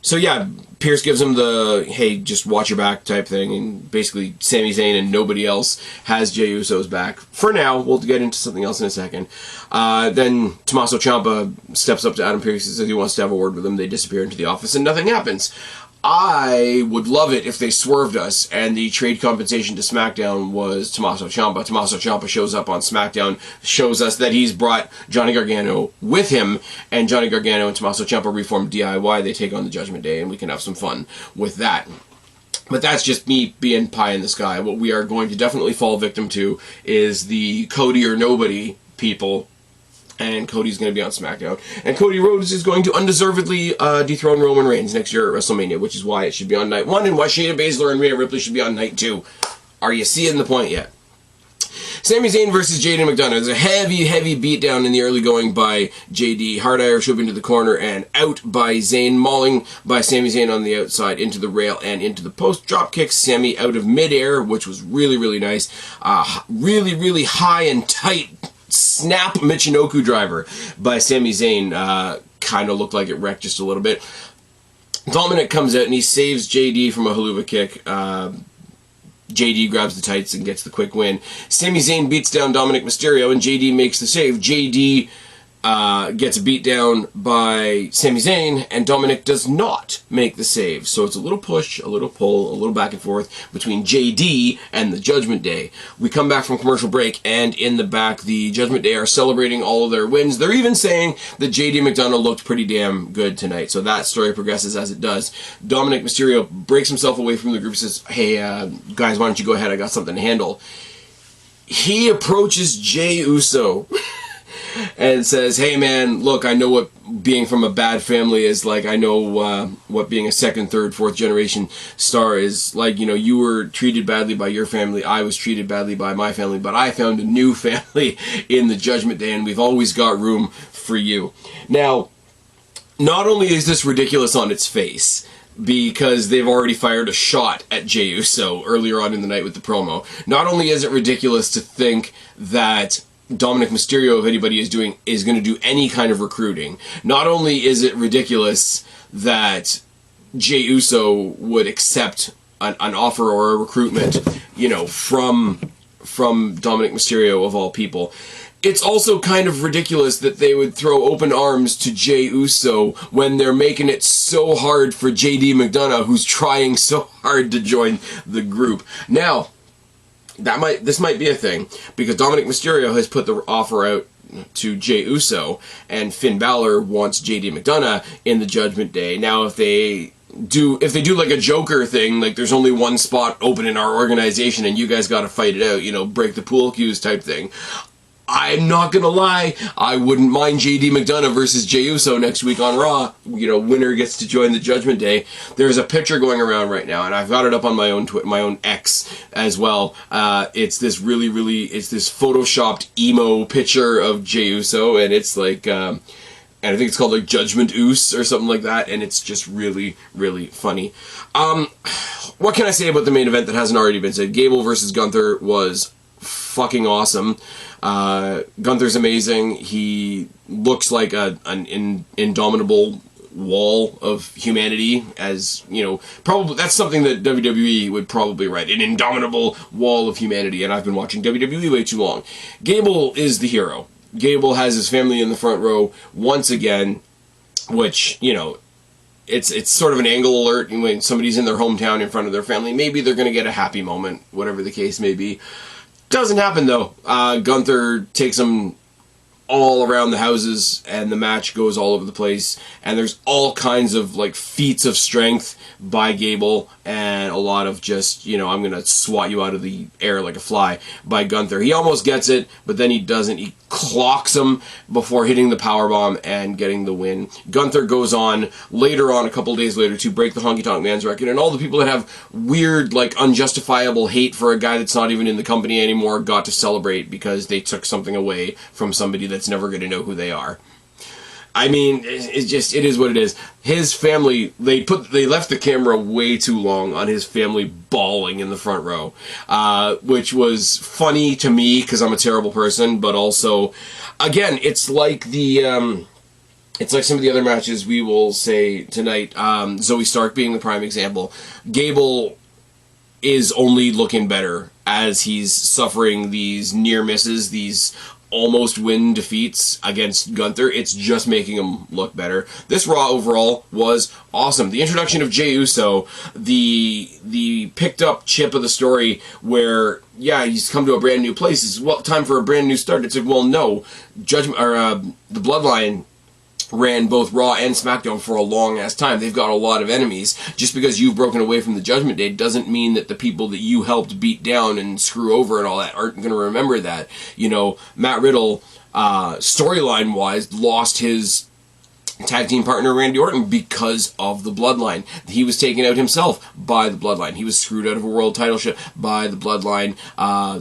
So yeah, Pierce gives him the, hey, just watch your back type thing, and basically Sami Zayn and nobody else has Jey Uso's back. For now, we'll get into something else in a second. Then Tommaso Ciampa steps up to Adam Pearce and says he wants to have a word with him. They disappear into the office and nothing happens. I would love it if they swerved us and the trade compensation to SmackDown was Tommaso Ciampa. Tommaso Ciampa shows up on SmackDown, shows us that he's brought Johnny Gargano with him, and Johnny Gargano and Tommaso Ciampa reform DIY. They take on the Judgment Day, and we can have some fun with that. But that's just me being pie in the sky. What we are going to definitely fall victim to is the Cody or nobody people and Cody's going to be on SmackDown. And Cody Rhodes is going to undeservedly dethrone Roman Reigns next year at WrestleMania, which is why it should be on night 1, and why Shayna Baszler and Rhea Ripley should be on night 2. Are you seeing the point yet? Sami Zayn versus JD McDonough. There's a heavy, heavy beatdown in the early going by JD. Hard Irish whip into the corner and out by Zayn, mauling by Sami Zayn on the outside into the rail and into the post. Drop kicks Sami out of midair, which was really, really nice. Really, really high and tight snap Michinoku driver by Sami Zayn. Kind of looked like it wrecked just a little bit. Dominic comes out and he saves JD from a haluva kick. JD grabs the tights and gets the quick win. Sami Zayn beats down Dominic Mysterio and JD makes the save. JD gets beat down by Sami Zayn and Dominic does not make the save. So it's a little push, a little pull, a little back and forth between JD and the Judgment Day. We come back from commercial break and in the back the Judgment Day are celebrating all of their wins. They're even saying that JD McDonough looked pretty damn good tonight. So that story progresses as it does. Dominic Mysterio breaks himself away from the group and says, hey guys, why don't you go ahead, I got something to handle. He approaches Jey Uso and says, hey man, look, I know what being from a bad family is like. I know what being a second, third, fourth generation star is like. You know, you were treated badly by your family. I was treated badly by my family, but I found a new family in the Judgment Day, and we've always got room for you. Now, not only is this ridiculous on its face, because they've already fired a shot at Jey Uso earlier on in the night with the promo, not only is it ridiculous to think that Dominic Mysterio, if anybody is going to do any kind of recruiting. Not only is it ridiculous that Jey Uso would accept an offer or a recruitment, you know, from Dominic Mysterio of all people, it's also kind of ridiculous that they would throw open arms to Jey Uso when they're making it so hard for JD McDonough, who's trying so hard to join the group. Now, this might be a thing, because Dominic Mysterio has put the offer out to Jey Uso, and Finn Balor wants JD McDonough in the Judgment Day. Now, if they do like a Joker thing, like there's only one spot open in our organization and you guys got to fight it out, you know, break the pool cues type thing, I'm not gonna lie, I wouldn't mind JD McDonough versus Jey Uso next week on Raw. You know, winner gets to join the Judgment Day. There's a picture going around right now, and I've got it up on my own X as well. It's this it's this photoshopped emo picture of Jey Uso, and it's like, and I think it's called like Judgment Oos or something like that, and it's just really, really funny. What can I say about the main event that hasn't already been said? Gable versus Gunther was fucking awesome. Gunther's amazing. He looks like an indomitable wall of humanity, as, you know, probably that's something that WWE would probably write, an indomitable wall of humanity, and I've been watching WWE way too long. Gable is the hero. Gable has his family in the front row once again, which, you know, it's sort of an angle alert. When somebody's in their hometown in front of their family, maybe they're going to get a happy moment, whatever the case may be. Doesn't happen, though. Gunther takes him all around the houses, and the match goes all over the place, and there's all kinds of, like, feats of strength by Gable, and a lot of just, you know, I'm gonna swat you out of the air like a fly by Gunther. He almost gets it, but then he doesn't. He clocks him before hitting the powerbomb and getting the win. Gunther goes on later on, a couple days later, to break the Honky Tonk Man's record, and all the people that have weird, like, unjustifiable hate for a guy that's not even in the company anymore got to celebrate because they took something away from somebody that's never going to know who they are. I mean, it is what it is. His family, they left the camera way too long on his family bawling in the front row, which was funny to me because I'm a terrible person, but also, again, it's like some of the other matches we will say tonight. Zoe Stark being the prime example. Gable is only looking better as he's suffering these near misses, these almost win defeats against Gunther. It's just making him look better. This Raw overall was awesome. The introduction of Jey Uso, the picked up chip of the story where, yeah, he's come to a brand new place. It's, well, time for a brand new start. It's like, well, no, the Bloodline ran both Raw and SmackDown for a long-ass time. They've got a lot of enemies. Just because you've broken away from the Judgment Day doesn't mean that the people that you helped beat down and screw over and all that aren't going to remember that. You know, Matt Riddle storyline-wise, lost his tag team partner Randy Orton because of the Bloodline. He was taken out himself by the Bloodline. He was screwed out of a world title shot by the Bloodline.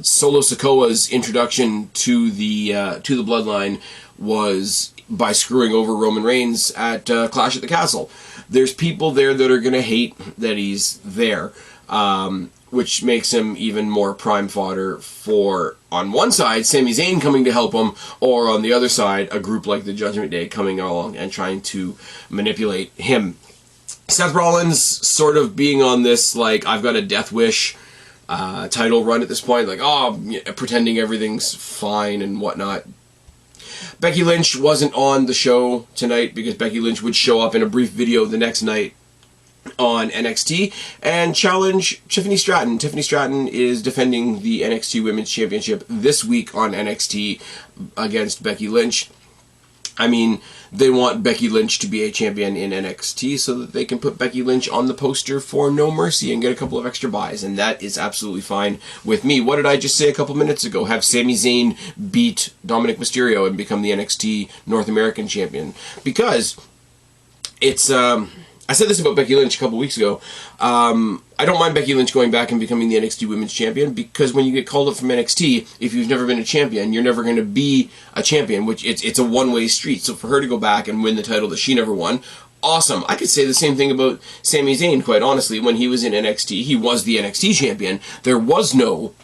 Solo Sikoa's introduction to the Bloodline was by screwing over Roman Reigns at Clash at the Castle. There's people there that are going to hate that he's there, which makes him even more prime fodder for, on one side, Sami Zayn coming to help him, or on the other side, a group like the Judgment Day coming along and trying to manipulate him. Seth Rollins sort of being on this, like, I've got a death wish title run at this point, like, pretending everything's fine and whatnot. Becky Lynch wasn't on the show tonight because Becky Lynch would show up in a brief video the next night on NXT and challenge Tiffany Stratton. Tiffany Stratton is defending the NXT Women's Championship this week on NXT against Becky Lynch. I mean, they want Becky Lynch to be a champion in NXT so that they can put Becky Lynch on the poster for No Mercy and get a couple of extra buys, and that is absolutely fine with me. What did I just say a couple minutes ago? Have Sami Zayn beat Dominic Mysterio and become the NXT North American champion? Because it's... I said this about Becky Lynch a couple weeks ago. I don't mind Becky Lynch going back and becoming the NXT Women's Champion, because when you get called up from NXT, if you've never been a champion, you're never going to be a champion, which it's a one-way street. So for her to go back and win the title that she never won, awesome. I could say the same thing about Sami Zayn, quite honestly. When he was in NXT, he was the NXT champion. There was no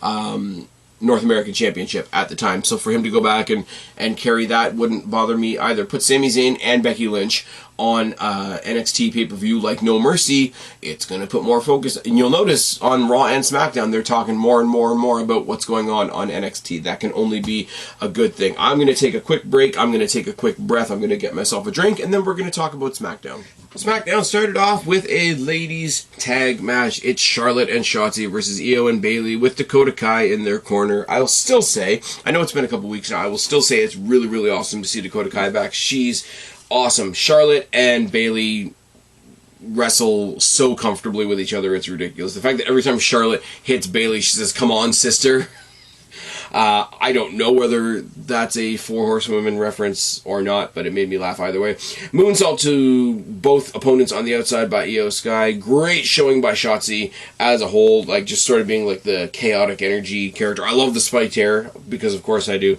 North American Championship at the time. So for him to go back and carry that wouldn't bother me either. Put Sami Zayn and Becky Lynch on NXT pay-per-view like No Mercy. It's going to put more focus. And you'll notice on Raw and SmackDown, they're talking more and more and more about what's going on NXT. That can only be a good thing. I'm going to take a quick break. I'm going to take a quick breath. I'm going to get myself a drink, and then we're going to talk about SmackDown. SmackDown started off with a ladies tag match. It's Charlotte and Shotzi versus Io and Bayley with Dakota Kai in their corner. I'll still say, I know it's been a couple weeks now, I will still say it's really, really awesome to see Dakota Kai back. She's awesome. Charlotte and Bayley wrestle so comfortably with each other, it's ridiculous. The fact that every time Charlotte hits Bayley, she says, "Come on, sister." I don't know whether that's a Four Horsewomen reference or not, but it made me laugh either way. Moonsault to both opponents on the outside by Io Sky. Great showing by Shotzi as a whole, like just sort of being like the chaotic energy character. I love the spiked hair, because of course I do.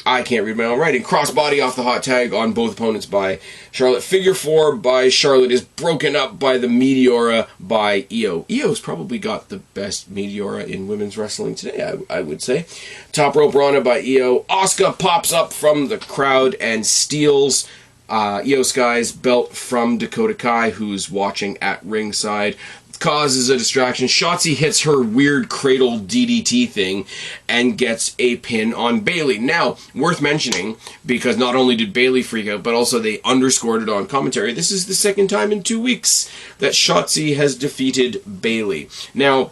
I can't read my own writing. Crossbody off the hot tag on both opponents by Charlotte. Figure four by Charlotte is broken up by the Meteora by Io. Io's probably got the best Meteora in women's wrestling today, I would say. Top rope Rana by Io. Asuka pops up from the crowd and steals Io Sky's belt from Dakota Kai, who's watching at ringside. Causes a distraction. Shotzi hits her weird cradle DDT thing and gets a pin on Bayley. Now, worth mentioning, because not only did Bayley freak out, but also they underscored it on commentary, this is the second time in 2 weeks that Shotzi has defeated Bayley. Now,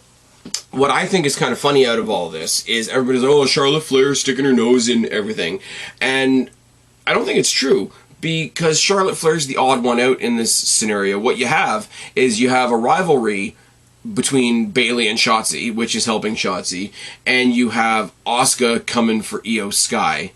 what I think is kind of funny out of all this is everybody's like, "Oh, Charlotte Flair sticking her nose in everything." And I don't think it's true, because Charlotte Flair's the odd one out in this scenario. What you have is you have a rivalry between Bayley and Shotzi, which is helping Shotzi, and you have Asuka coming for Io Sky,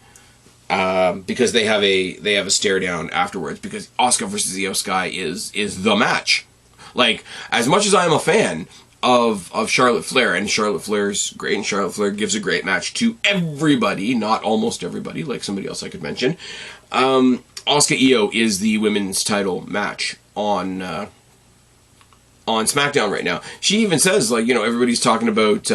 because they have a stare down afterwards, because Asuka versus Io Sky is the match. Like, as much as I'm a fan of Charlotte Flair, and Charlotte Flair's great, and Charlotte Flair gives a great match to everybody, not almost everybody, like somebody else I could mention, Asuka Io is the women's title match on SmackDown right now. She even says, like, you know, everybody's talking about,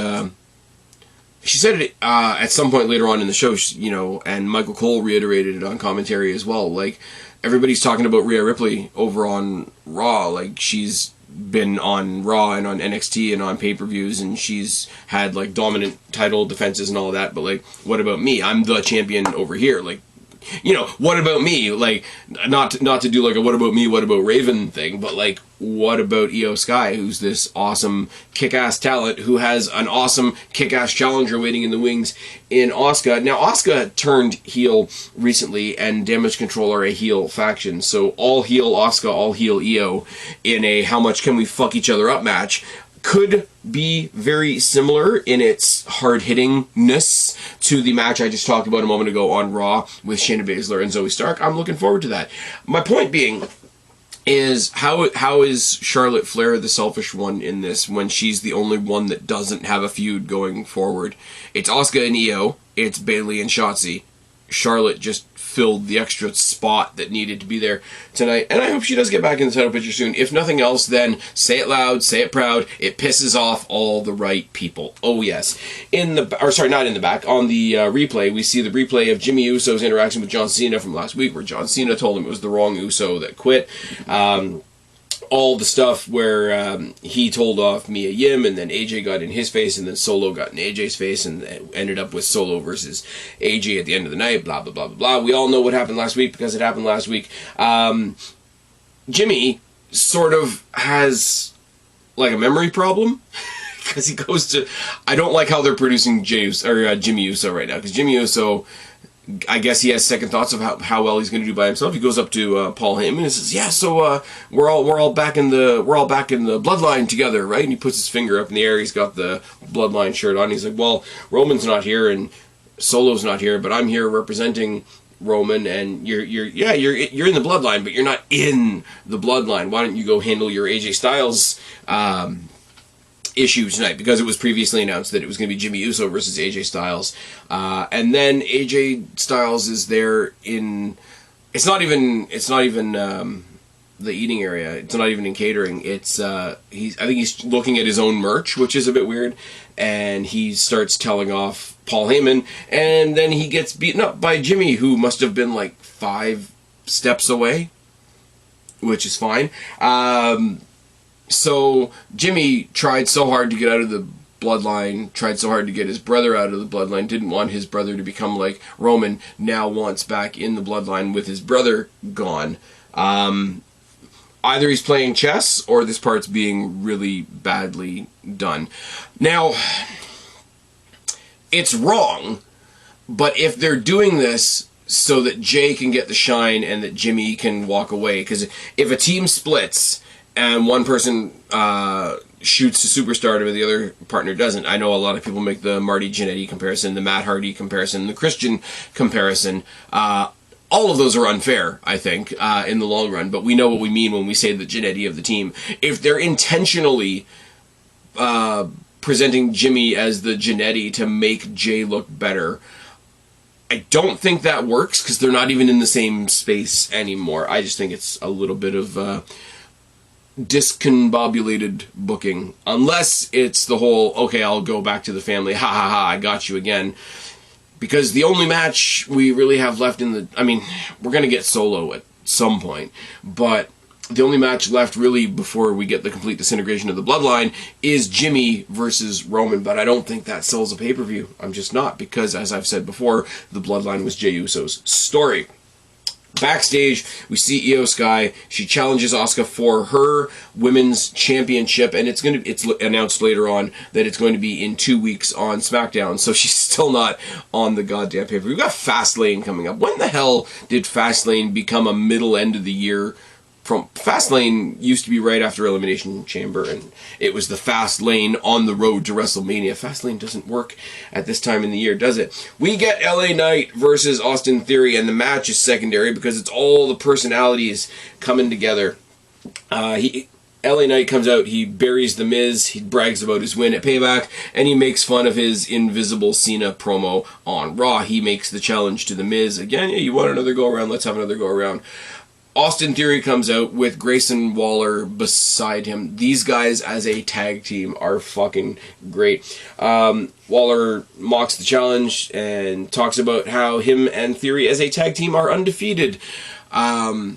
she said it at some point later on in the show, you know, and Michael Cole reiterated it on commentary as well, like, everybody's talking about Rhea Ripley over on Raw, like, she's been on Raw and on NXT and on pay-per-views, and she's had, like, dominant title defenses and all of that, but, like, what about me? I'm the champion over here, like, you know, what about me? Like, not to do like a what about me, what about Raven thing, but like, what about Io Sky, who's this awesome kick-ass talent who has an awesome kick-ass challenger waiting in the wings in Asuka. Now, Asuka turned heel recently, and Damage Control are a heel faction, so all heel Asuka, all heel Io in a how much can we fuck each other up match could be very similar in its hard-hittingness to the match I just talked about a moment ago on Raw with Shayna Baszler and Zoe Stark. I'm looking forward to that. My point being is how is Charlotte Flair the selfish one in this when she's the only one that doesn't have a feud going forward? It's Asuka and Io, it's Bayley and Shotzi. Charlotte just filled the extra spot that needed to be there tonight, and I hope she does get back in the title picture soon. If nothing else, then say it loud, say it proud. It pisses off all the right people. Oh yes. Not in the back, on the replay, we see the replay of Jimmy Uso's interaction with John Cena from last week, where John Cena told him it was the wrong Uso that quit. All the stuff where he told off Mia Yim, and then AJ got in his face, and then Solo got in AJ's face, and ended up with Solo versus AJ at the end of the night, blah, blah, blah, blah, blah. We all know what happened last week because it happened last week. Jimmy sort of has, like, a memory problem because he goes to... I don't like how they're producing Jimmy Uso right now, because Jimmy Uso... I guess he has second thoughts of how well he's going to do by himself. He goes up to Paul Heyman and says, "Yeah, so we're all back in the bloodline together, right?" And he puts his finger up in the air. He's got the bloodline shirt on. He's like, "Well, Roman's not here and Solo's not here, but I'm here representing Roman, and you're in the bloodline, but you're not in the bloodline. Why don't you go handle your AJ Styles issue tonight?" Because it was previously announced that it was going to be Jimmy Uso versus AJ Styles, and then AJ Styles is there in. It's not even the eating area. It's not even in catering. It's I think he's looking at his own merch, which is a bit weird, and he starts telling off Paul Heyman, and then he gets beaten up by Jimmy, who must have been like 5 steps away, which is fine. So Jimmy tried so hard to get out of the bloodline, tried so hard to get his brother out of the bloodline, didn't want his brother to become like Roman, now wants back in the bloodline with his brother gone. Either he's playing chess or this part's being really badly done. Now, it's wrong, but if they're doing this so that Jay can get the shine and that Jimmy can walk away, because if a team splits and one person shoots to superstardom and the other partner doesn't. I know a lot of people make the Marty Jannetty comparison, the Matt Hardy comparison, the Christian comparison. All of those are unfair, I think, in the long run, but we know what we mean when we say the Jannetty of the team. If they're intentionally presenting Jimmy as the Jannetty to make Jay look better, I don't think that works because they're not even in the same space anymore. I just think it's a little bit of... discombobulated booking, unless it's the whole, okay, I'll go back to the family, ha ha ha, I got you again. Because the only match we really have left in the, I mean, we're going to get Solo at some point, but the only match left really before we get the complete disintegration of the bloodline is Jimmy versus Roman, but I don't think that sells a pay-per-view. I'm just not, because as I've said before, the bloodline was Jey Uso's story. Backstage, we see Io Sky. She challenges Asuka for her women's championship, and it's announced later on that it's going to be in 2 weeks on SmackDown. So she's still not on the goddamn pay-per-view. We've got Fastlane coming up. When the hell did Fastlane become a middle end of the year? Fastlane used to be right after Elimination Chamber, and it was the fast lane on the road to WrestleMania. Fastlane doesn't work at this time in the year, does it? We get LA Knight versus Austin Theory, and the match is secondary because it's all the personalities coming together. LA Knight comes out, he buries The Miz, he brags about his win at Payback, and he makes fun of his Invisible Cena promo on Raw. He makes the challenge to The Miz. Again, yeah, you want another go-around, let's have another go-around. Austin Theory comes out with Grayson Waller beside him. These guys as a tag team are fucking great. Waller mocks the challenge and talks about how him and Theory as a tag team are undefeated. What's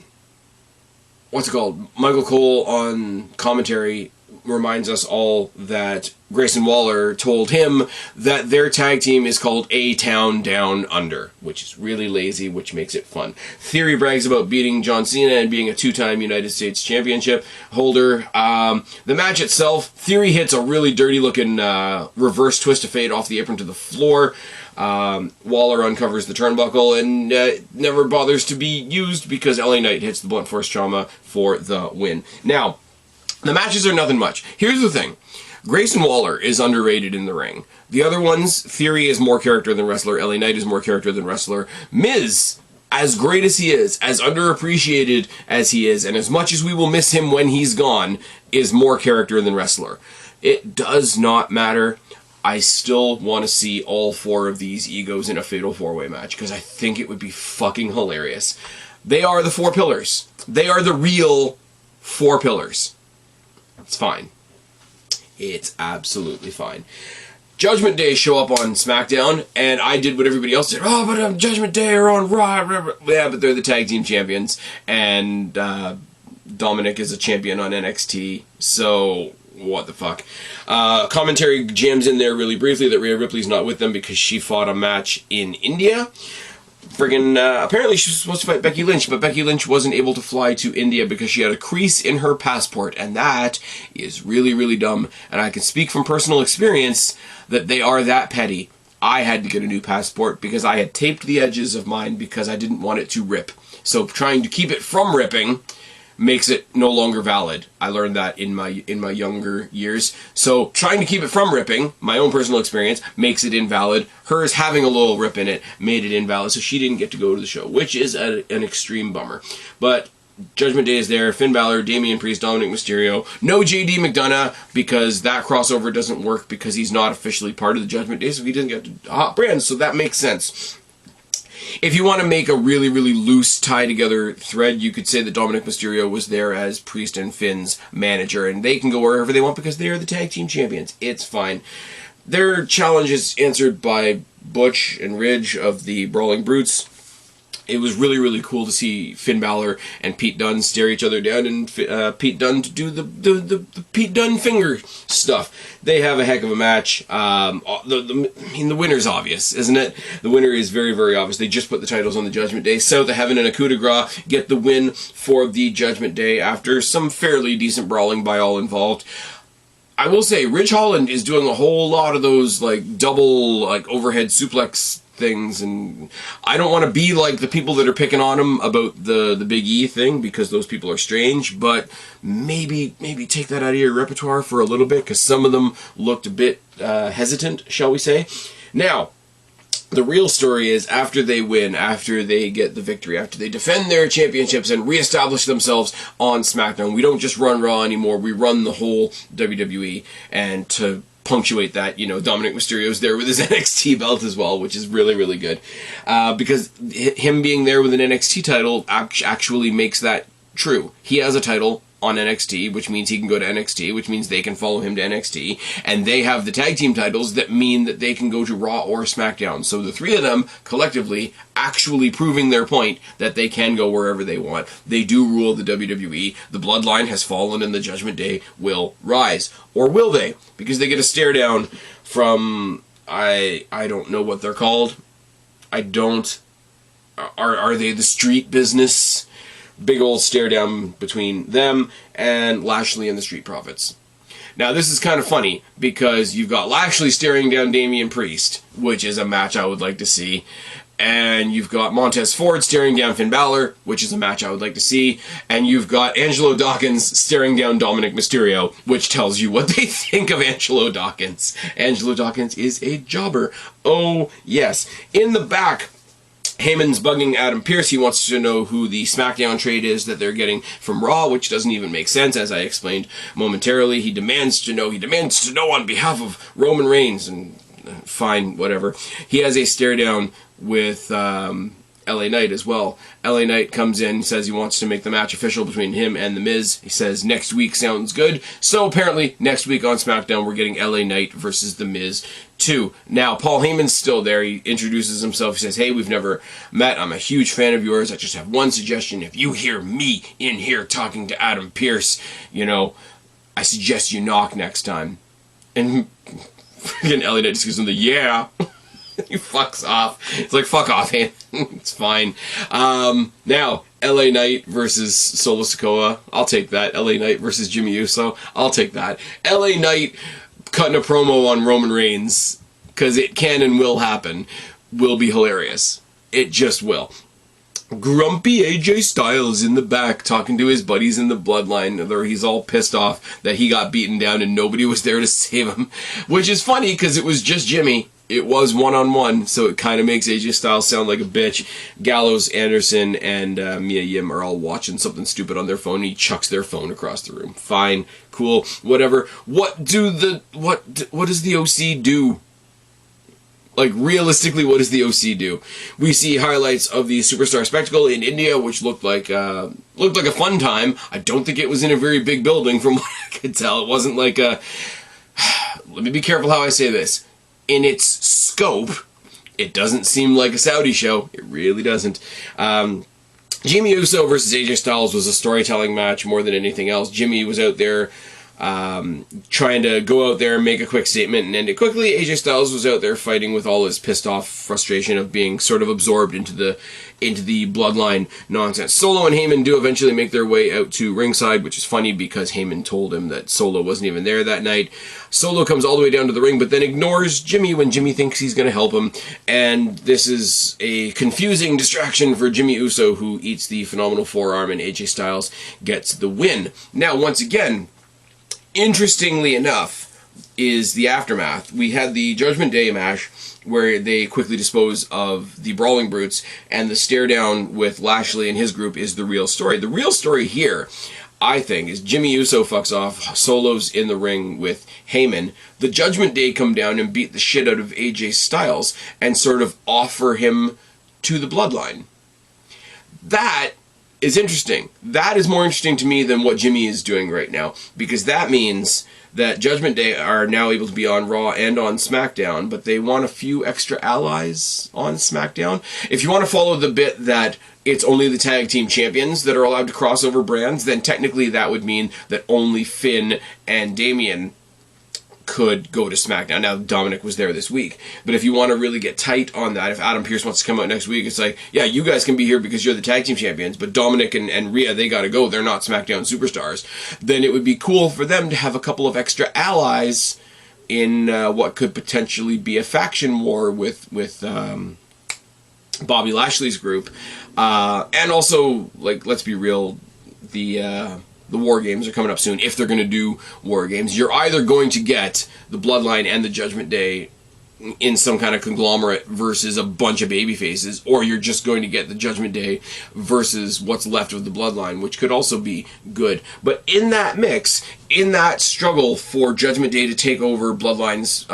it called? Michael Cole on commentary reminds us all that Grayson Waller told him that their tag team is called A-Town Down Under, which is really lazy, which makes it fun. Theory brags about beating John Cena and being a 2-time United States Championship holder. The match itself, Theory hits a really dirty-looking reverse twist of fate off the apron to the floor. Waller uncovers the turnbuckle and never bothers to be used because LA Knight hits the blunt force trauma for the win. Now, the matches are nothing much. Here's the thing. Grayson Waller is underrated in the ring. The other ones, Theory is more character than wrestler, LA Knight is more character than wrestler. Miz, as great as he is, as underappreciated as he is, and as much as we will miss him when he's gone, is more character than wrestler. It does not matter. I still want to see all 4 of these egos in a fatal 4-way match, because I think it would be fucking hilarious. They are the 4 pillars. They are the real 4 pillars. It's fine. It's absolutely fine. Judgment Day show up on SmackDown, and I did what everybody else did. Oh, but Judgment Day are on Raw. Yeah, but they're the tag team champions, and Dominic is a champion on NXT, so what the fuck. Commentary jams in there really briefly that Rhea Ripley's not with them because she fought a match in India. Friggin', apparently she was supposed to fight Becky Lynch, but Becky Lynch wasn't able to fly to India because she had a crease in her passport, and that is really, really dumb. And I can speak from personal experience that they are that petty. I had to get a new passport because I had taped the edges of mine because I didn't want it to rip. So trying to keep it from ripping makes it no longer valid. I learned that in my younger years. So trying to keep it from ripping, my own personal experience, makes it invalid. Hers having a little rip in it made it invalid, so she didn't get to go to the show, which is an extreme bummer. But Judgment Day is there. Finn Balor, Damian Priest, Dominic Mysterio. No JD McDonough, because that crossover doesn't work because he's not officially part of the Judgment Day, so he doesn't get to hot brands, so that makes sense. If you want to make a really, really loose, tie-together thread, you could say that Dominic Mysterio was there as Priest and Finn's manager, and they can go wherever they want because they are the tag team champions. It's fine. Their challenge is answered by Butch and Ridge of the Brawling Brutes. It was really, really cool to see Finn Balor and Pete Dunne stare each other down, and Pete Dunne to do the Pete Dunne finger stuff. They have a heck of a match. The winner's obvious, isn't it? The winner is very, very obvious. They just put the titles on the Judgment Day. South of Heaven and a coup de grace get the win for the Judgment Day after some fairly decent brawling by all involved. I will say, Ridge Holland is doing a whole lot of those double overhead suplex things, and I don't want to be like the people that are picking on him about the Big E thing, because those people are strange, but maybe take that out of your repertoire for a little bit, because some of them looked a bit hesitant, shall we say. Now, the real story is, after they win, after they get the victory, after they defend their championships and reestablish themselves on SmackDown, we don't just run Raw anymore, we run the whole WWE, and to punctuate that, Dominic Mysterio's there with his NXT belt as well, which is really, really good. Because him being there with an NXT title actually makes that true. He has a title on NXT, which means he can go to NXT, which means they can follow him to NXT, and they have the tag team titles that mean that they can go to Raw or SmackDown. So the 3 of them, collectively, actually proving their point that they can go wherever they want. They do rule the WWE. The bloodline has fallen and the Judgment Day will rise. Or will they? Because they get a stare down from, I don't know what they're called. Are they the Street Business? Big old stare down between them and Lashley and the Street Profits. Now, this is kind of funny, because you've got Lashley staring down Damian Priest, which is a match I would like to see, and you've got Montez Ford staring down Finn Balor, which is a match I would like to see, and you've got Angelo Dawkins staring down Dominic Mysterio, which tells you what they think of Angelo Dawkins. Angelo Dawkins is a jobber. Oh, yes. In the back, Heyman's bugging Adam Pearce. He wants to know who the SmackDown trade is that they're getting from Raw, which doesn't even make sense, as I explained momentarily. He demands to know on behalf of Roman Reigns, and fine, whatever. He has a stare down with LA Knight as well. LA Knight comes in, says he wants to make the match official between him and The Miz. He says next week sounds good. So apparently next week on SmackDown we're getting LA Knight versus The Miz 2. Now, Paul Heyman's still there. He introduces himself. He says, hey, we've never met. I'm a huge fan of yours. I just have one suggestion. If you hear me in here talking to Adam Pearce, I suggest you knock next time. And LA Knight just gives him the yeah. He fucks off. It's like, fuck off, man. It's fine. Now, LA Knight versus Solo Sikoa. I'll take that. LA Knight versus Jimmy Uso. I'll take that. LA Knight cutting a promo on Roman Reigns, because it can and will happen, will be hilarious. It just will. grumpy AJ Styles in the back talking to his buddies in the bloodline, where he's all pissed off that he got beaten down and nobody was there to save him, which is funny because it was just Jimmy. It was one-on-one, so it kind of makes AJ Styles sound like a bitch. Gallows, Anderson, and Mia Yim are all watching something stupid on their phone, and he chucks their phone across the room. Fine, cool, whatever. What does the OC do? Like, realistically, what does the OC do? We see highlights of the Superstar Spectacle in India, which looked like a fun time. I don't think it was in a very big building, from what I could tell. It wasn't like a... Let me be careful how I say this. In its scope, it doesn't seem like a Saudi show. It really doesn't. Jimmy Uso versus AJ Styles was a storytelling match more than anything else. Jimmy was out there trying to go out there and make a quick statement and end it quickly. AJ Styles was out there fighting with all his pissed off frustration of being sort of absorbed into the bloodline nonsense. Solo and Heyman do eventually make their way out to ringside, which is funny because Heyman told him that Solo wasn't even there that night. Solo comes all the way down to the ring, but then ignores Jimmy when Jimmy thinks he's going to help him, and this is a confusing distraction for Jimmy Uso, who eats the phenomenal forearm, and AJ Styles gets the win. Now, once again, interestingly enough, is the aftermath. We had the Judgment Day match where they quickly dispose of the Brawling Brutes, and the stare down with Lashley and his group is the real story. The real story here, I think, is Jimmy Uso fucks off, Solo's in the ring with Heyman. The Judgment Day come down and beat the shit out of AJ Styles and sort of offer him to the Bloodline. That is interesting. That is more interesting to me than what Jimmy is doing right now, because that means that Judgment Day are now able to be on Raw and on SmackDown, but they want a few extra allies on SmackDown. If you want to follow the bit that it's only the tag team champions that are allowed to cross over brands, then technically that would mean that only Finn and Damian could go to SmackDown. Now, Dominic was there this week, but if you want to really get tight on that, if Adam Pearce wants to come out next week, it's like, yeah, you guys can be here because you're the tag team champions, but Dominic and Rhea, they got to go. They're not SmackDown superstars. Then it would be cool for them to have a couple of extra allies in what could potentially be a faction war with Bobby Lashley's group. And also, like, let's be real, the War Games are coming up soon. If they're going to do War Games, you're either going to get the Bloodline and the Judgment Day in some kind of conglomerate versus a bunch of baby faces, or you're just going to get the Judgment Day versus what's left of the Bloodline, which could also be good. But in that mix, in that struggle for Judgment Day to take over Bloodline's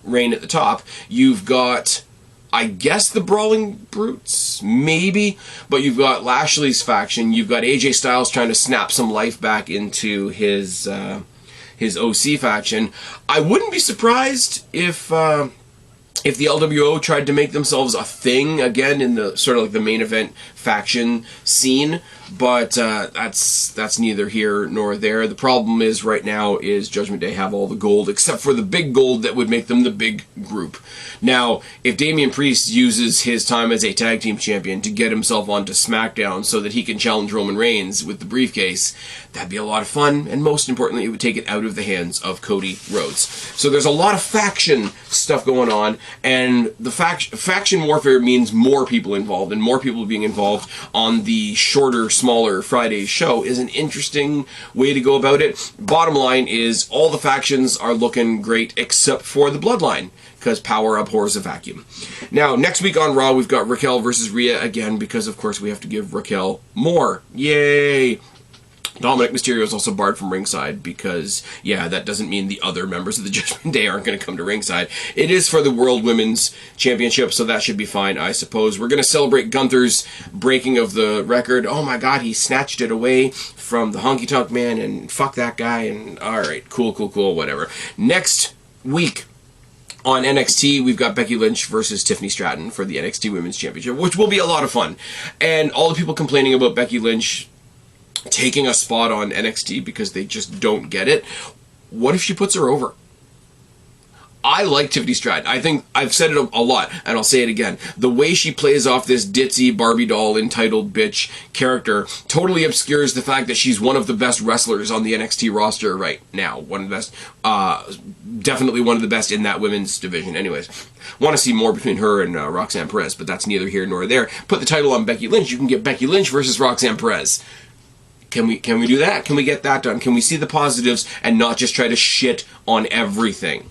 reign at the top, you've got, I guess, the Brawling Brutes, maybe, but you've got Lashley's faction, you've got AJ Styles trying to snap some life back into his OC faction. I wouldn't be surprised if the LWO tried to make themselves a thing again in the sort of like the main event faction scene, but that's neither here nor there. The problem is right now is Judgment Day have all the gold except for the big gold that would make them the big group. Now, if Damian Priest uses his time as a tag team champion to get himself onto SmackDown so that he can challenge Roman Reigns with the briefcase, that'd be a lot of fun, and most importantly, it would take it out of the hands of Cody Rhodes. So there's a lot of faction stuff going on, and the faction warfare means more people involved, and more people being involved on the shorter, smaller Friday show is an interesting way to go about it. Bottom line is, all the factions are looking great except for the Bloodline, because power abhors a vacuum. Now, next week on Raw, we've got Raquel versus Rhea again, because of course we have to give Raquel more. Yay! Dominic Mysterio is also barred from ringside because, yeah, that doesn't mean the other members of the Judgment Day aren't going to come to ringside. It is for the World Women's Championship, so that should be fine, I suppose. We're going to celebrate Gunther's breaking of the record. Oh my god, he snatched it away from the Honky Tonk Man, and fuck that guy, and alright, cool, whatever. Next week on NXT, we've got Becky Lynch versus Tiffany Stratton for the NXT Women's Championship, which will be a lot of fun. And all the people complaining about Becky Lynch taking a spot on NXT because they just don't get it, what if she puts her over? I like Tiffany Stratton. I think I've said it a lot, and I'll say it again. The way she plays off this ditzy Barbie doll entitled bitch character totally obscures the fact that she's one of the best wrestlers on the NXT roster right now. One of the best, definitely one of the best in that women's division. Anyways, want to see more between her and Roxanne Perez, but that's neither here nor there. Put the title on Becky Lynch. You can get Becky Lynch versus Roxanne Perez. Can we do that? Can we get that done? Can we see the positives and not just try to shit on everything?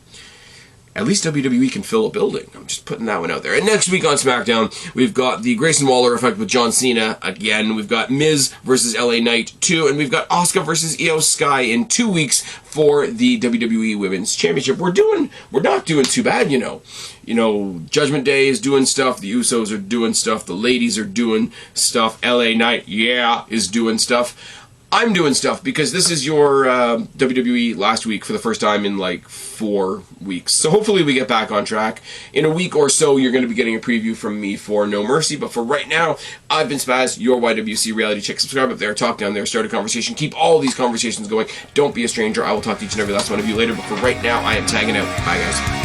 At least WWE can fill a building. I'm just putting that one out there. And next week on SmackDown, we've got the Grayson Waller effect with John Cena again. We've got Miz versus LA Knight 2. And we've got Asuka versus Io Sky in 2 weeks for the WWE Women's Championship. We're not doing too bad, you know. You know, Judgment Day is doing stuff. The Usos are doing stuff. The ladies are doing stuff. LA Knight, yeah, is doing stuff. I'm doing stuff because this is your WWE last week for the first time in like 4 weeks. So hopefully we get back on track. In a week or so, you're going to be getting a preview from me for No Mercy. But for right now, I've been Spaz, your YWC reality check. Subscribe up there, talk down there, start a conversation. Keep all these conversations going. Don't be a stranger. I will talk to each and every last one of you later. But for right now, I am tagging out. Bye, guys.